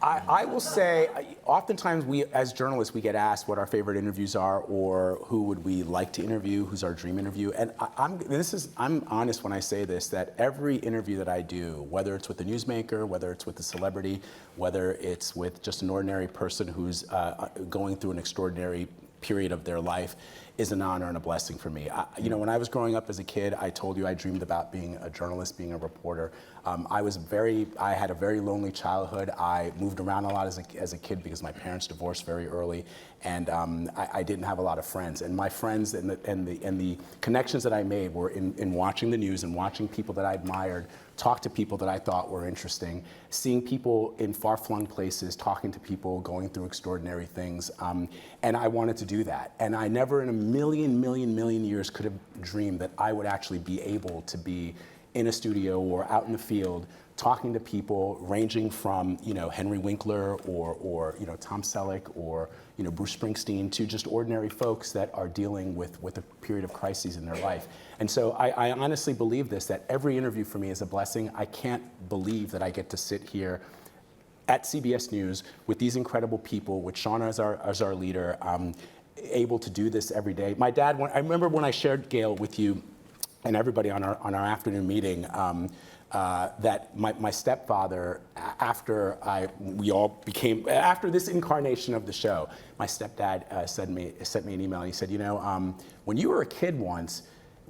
I will say, oftentimes we, as journalists, we get asked what our favorite interviews are, or who would we like to interview, who's our dream interview. And I'm honest when I say this, that every interview that I do, whether it's with a newsmaker, whether it's with a celebrity, whether it's with just an ordinary person who's going through an extraordinary period of their life, is an honor and a blessing for me. When I was growing up as a kid, I told you I dreamed about being a journalist, being a reporter. I had a very lonely childhood. I moved around a lot as a kid because my parents divorced very early, and I didn't have a lot of friends. And my friends and the connections that I made were in watching the news and watching people that I admired talk to people that I thought were interesting, seeing people in far-flung places, talking to people going through extraordinary things, and I wanted to do that. And I never in a million years could have dreamed that I would actually be able to be in a studio or out in the field talking to people ranging from Henry Winkler or Tom Selleck or Bruce Springsteen to just ordinary folks that are dealing with a period of crises in their life. And so I honestly believe this, that every interview for me is a blessing. I can't believe that I get to sit here at CBS News with these incredible people, with Shawna as our leader, able to do this every day. My dad, I remember when I shared, Gayle, with you and everybody on our afternoon meeting, that my stepfather, after this incarnation of the show, my stepdad sent me an email. And he said, when you were a kid once,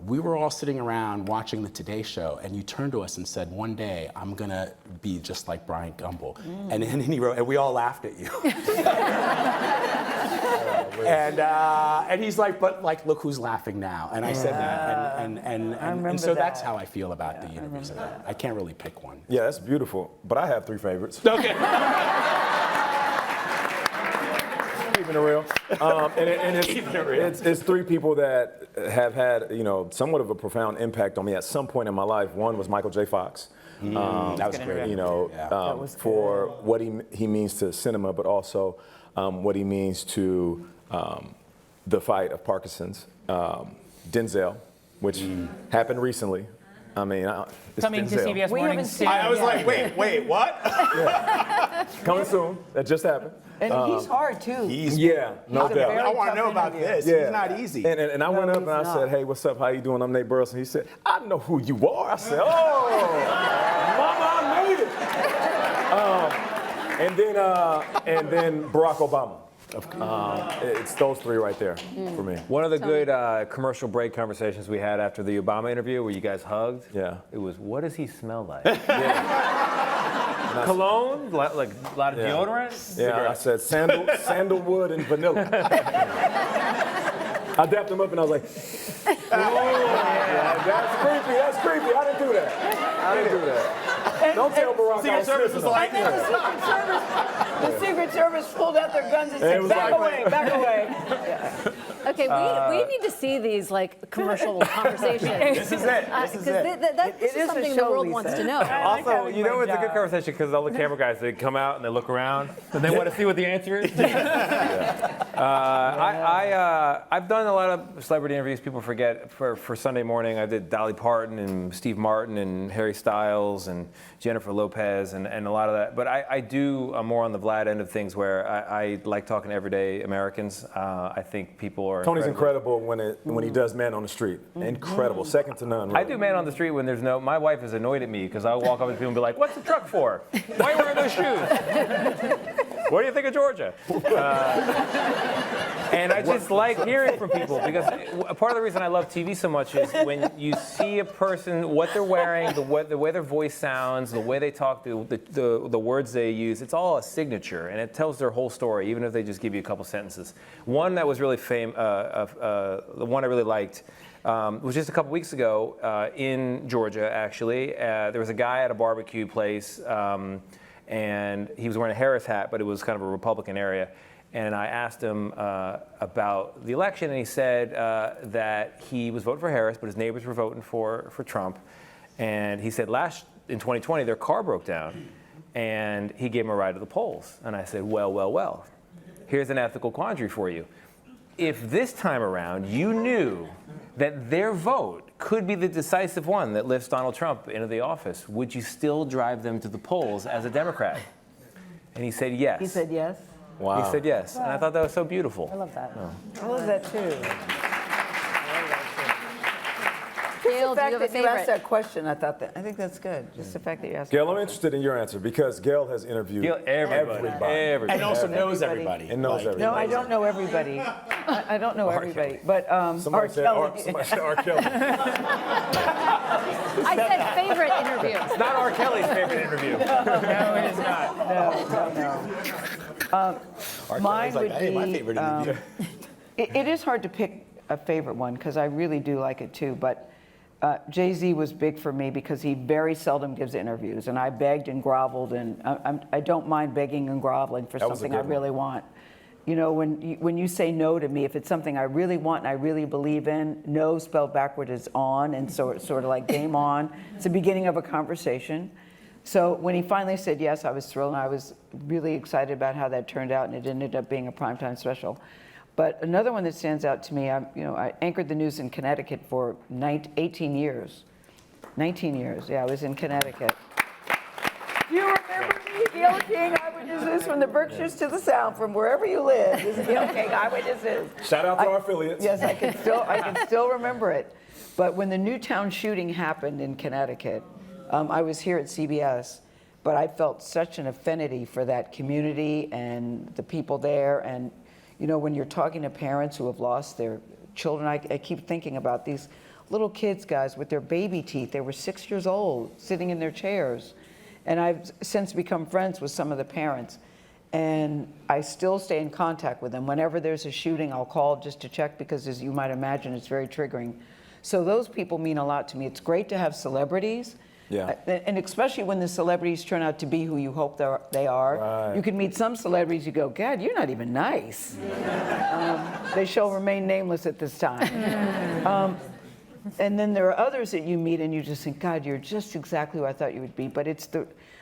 we were all sitting around watching the Today Show, and you turned to us and said, one day I'm gonna be just like Bryant Gumbel. And then he wrote, and we all laughed at you. And he's like, but look who's laughing now. And I said that, and so that's how I feel about the interviews. I can't really pick one. Yeah, that's beautiful. But I have 3 favorites. Okay. Keeping it real. It's 3 people that have had, somewhat of a profound impact on me at some point in my life. One was Michael J. Fox. That was great. For what he means to cinema, but also what he means to the fight of Parkinson's. Denzel, which happened recently. I mean, it's Coming to Denzel. CBS Mornings soon. I was like, wait, what? Coming soon. That just happened. And he's hard too. No He's a doubt. very I want to know tough about interview. this. Yeah. It's not easy. And I went up he's and I not. said, hey, what's up? How you doing? I'm Nate Burleson. He said, I know who you are. I said, oh, mama, I made it. And then Barack Obama. It's those 3 right there for me. One of the good commercial break conversations we had after the Obama interview where you guys hugged, it was, what does he smell like? Cologne? Like a lot of deodorant? Yeah, I said sandalwood and vanilla. I dapped him up and I was like, that's creepy. I didn't do that. Don't tell Barack I was Service was like, The Secret Service pulled out their guns and said, back away. Okay, we need to see these commercial conversations. This is it. This is is a something the show, world Lisa. wants to know. Also, it's a good conversation because all the camera guys, they come out and they look around and they want to see what the answer is. I've done a lot of celebrity interviews. People forget for Sunday morning. I did Dolly Parton and Steve Martin and Harry Styles and Jennifer Lopez and a lot of that. But I do more on the Vlad end of things where I like talking to everyday Americans. I think people are Tony's incredible when he does Man on the Street. Incredible, second to none. Really. I do Man on the Street when there's no. My wife is annoyed at me because I'll walk up to people and be like, "What's the truck for? Why are you wearing those shoes? What do you think of Georgia?" And I just like hearing from people because part of the reason I love TV so much is when you see a person, what they're wearing, the way their voice sounds, the way they talk, the words they use, it's all a signature and it tells their whole story, even if they just give you a couple sentences. One that was really the one I really liked was just a couple weeks ago in Georgia, actually. There was a guy at a barbecue place and he was wearing a Harris hat, but it was kind of a Republican area. And I asked him about the election, and he said that he was voting for Harris, but his neighbors were voting for Trump. And he said in 2020, their car broke down, and he gave him a ride to the polls. And I said, well, here's an ethical quandary for you. If this time around you knew that their vote could be the decisive one that lifts Donald Trump into the office, would you still drive them to the polls as a Democrat? And he said yes. He said yes? Wow. He said yes. And I thought that was so beautiful. I love that. I love that too. Gayle, The do you fact have a that you asked favorite? that question, I think that's good. Just the fact that you asked. Gayle, I'm interested in your answer because Gayle has interviewed Everybody. And also knows Everybody. everybody. and knows everybody. No, I don't know everybody. I don't know everybody, but R. Somebody said R. Kelly. Somebody said R. Kelly. I said favorite interview. It's not R. Kelly's favorite interview. No, it is not. R. Mine Kelly's like, would hey, my be, favorite interview. It is hard to pick a favorite one because I really do like it too, but Jay-Z was big for me because he very seldom gives interviews, and I begged and groveled, and I don't mind begging and groveling for That was a something I good really want. You know, when you say no to me, if it's something I really want and I really believe in, no spelled backward is on, and so it's sort of like game on. It's the beginning of a conversation. So when he finally said yes, I was thrilled, and I was really excited about how that turned out, and it ended up being a primetime special. But another one that stands out to me, I anchored the news in Connecticut for 18 years. 19 years, yeah, I was in Connecticut. Do you remember me, Gayle King, Eyewitnesses from the Berkshires to the Sound, from wherever you live? This is Gayle King, Eyewitnesses. Shout out to our affiliates. Yes, I can still remember it. But when the Newtown shooting happened in Connecticut, I was here at CBS, but I felt such an affinity for that community and the people there. And you know, when you're talking to parents who have lost their children, I keep thinking about these little kids, guys, with their baby teeth. They were 6 years old, sitting in their chairs. And I've since become friends with some of the parents. And I still stay in contact with them. Whenever there's a shooting, I'll call just to check because, as you might imagine, it's very triggering. So those people mean a lot to me. It's great to have celebrities. Yeah. And especially when the celebrities turn out to be who you hope they are. Right. You can meet some celebrities, you go, God, you're not even nice. They shall remain nameless at this time. And then there are others that you meet and you just think, God, you're just exactly who I thought you would be. But it's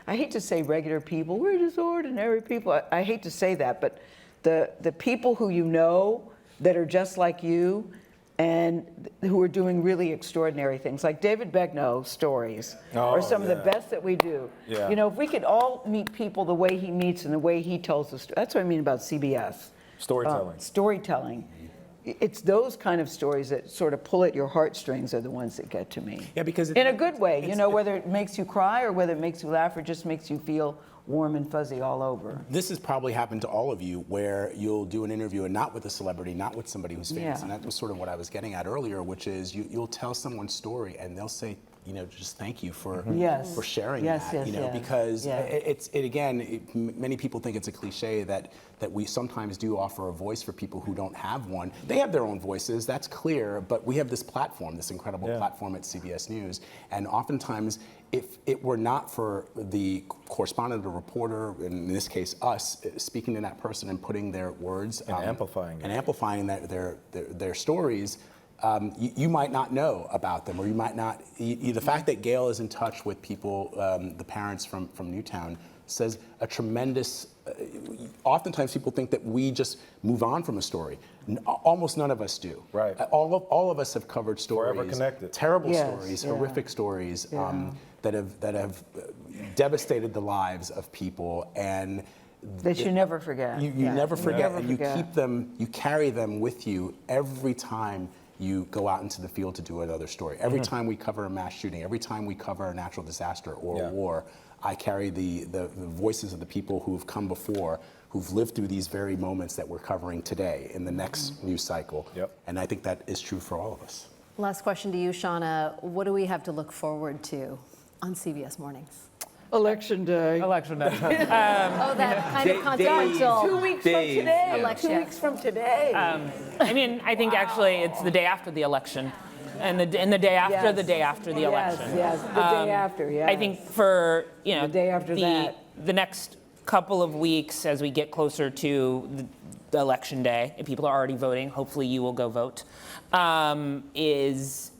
I hate to say regular people, we're just ordinary people. I hate to say that, but the people who you know that are just like you and who are doing really extraordinary things, like David Begnaud's stories are some of the best that we do. Yeah. You know, if we could all meet people the way he meets and the way he tells the story, that's what I mean about CBS. Storytelling. Storytelling. It's those kind of stories that sort of pull at your heartstrings are the ones that get to me. Yeah, because in a good way, you know, whether it makes you cry or whether it makes you laugh or just makes you feel warm and fuzzy all over. This has probably happened to all of you where you'll do an interview and not with a celebrity, not with somebody who's famous. Yeah. And that was sort of what I was getting at earlier, which is you'll tell someone's story and they'll say, you know, just thank you for sharing that, you know, because many people think it's a cliche that we sometimes do offer a voice for people who don't have one. They have their own voices, that's clear, but we have this platform, this incredible platform at CBS News, and oftentimes if it were not for the correspondent or reporter, in this case us, speaking to that person and putting their words And amplifying their stories, you might not know about them, or you might not. The fact that Gayle is in touch with people, the parents from Newtown, says a tremendous. Oftentimes, people think that we just move on from a story. Almost none of us do. Right. All of us have covered stories. Forever connected. Terrible stories, horrific stories that have devastated the lives of people and. That you never forget. You never forget, and forget. you keep them. You carry them with you every time you go out into the field to do another story. Every time we cover a mass shooting, every time we cover a natural disaster or a war, I carry the voices of the people who've come before, who've lived through these very moments that we're covering today in the next news cycle. Yep. And I think that is true for all of us. Last question to you, Shawna. What do we have to look forward to on CBS Mornings? Election day. Election day. Oh, that kind of consequential. 2 weeks from today. Election. 2 weeks from today. I mean, I think actually it's the day after the election, and the day after the day after the election. Yes, the day after. Yeah. I think for the day after that. the next couple of weeks as we get closer to the election day, and people are already voting, hopefully you will go vote, is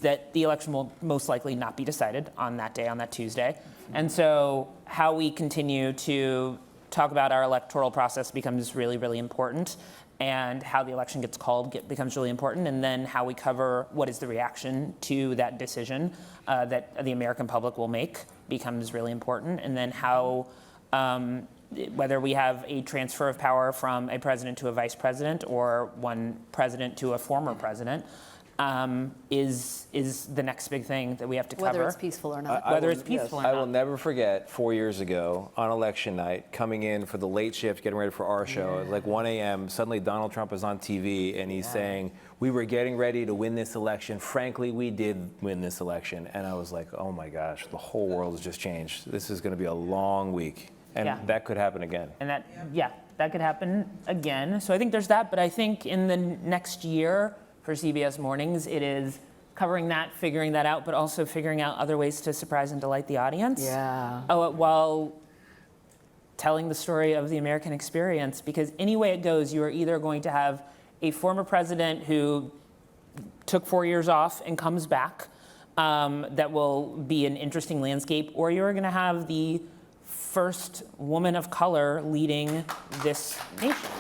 that the election will most likely not be decided on that day, on that Tuesday. And so how we continue to talk about our electoral process becomes really, really important, and how the election gets called becomes really important, and then how we cover what is the reaction to that decision that the American public will make becomes really important, and then how whether we have a transfer of power from a president to a vice president or one president to a former president is the next big thing that we have to cover. Whether it's peaceful or not. Whether it's peaceful or not. I will never forget 4 years ago on election night, coming in for the late shift, getting ready for our show. At like 1 a.m., suddenly Donald Trump is on TV and he's saying, we were getting ready to win this election. Frankly, we did win this election. And I was like, oh my gosh, the whole world has just changed. This is going to be a long week. And that could happen again. And that could happen again. So I think there's that. But I think in the next year for CBS Mornings, it is covering that, figuring that out, but also figuring out other ways to surprise and delight the audience. Yeah. While telling the story of the American experience, because any way it goes, you are either going to have a former president who took 4 years off and comes back, that will be an interesting landscape, or you're going to have the first woman of color leading this nation.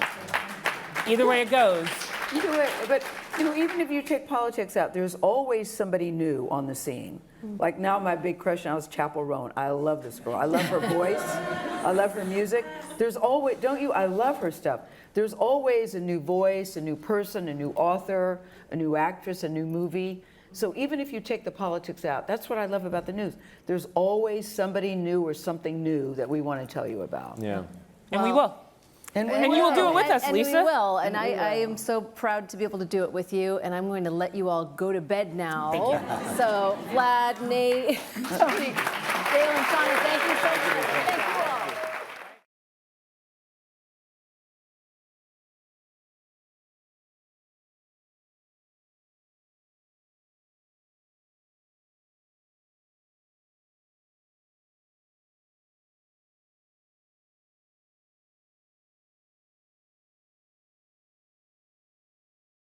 Either way it goes. Either way, but even if you take politics out, there's always somebody new on the scene. Like now, my big crush now is Chappell Roan. I love this girl. I love her voice. I love her music. There's always, don't you? I love her stuff. There's always a new voice, a new person, a new author, a new actress, a new movie. So even if you take the politics out, that's what I love about the news. There's always somebody new or something new that we want to tell you about. Yeah. And we will. And you will do it with us, and Lisa. We will, and I am so proud to be able to do it with you, and I'm going to let you all go to bed now. Thank you. So, Vlad, Nate, Tony, Gayle, and Shawna, thank you so much.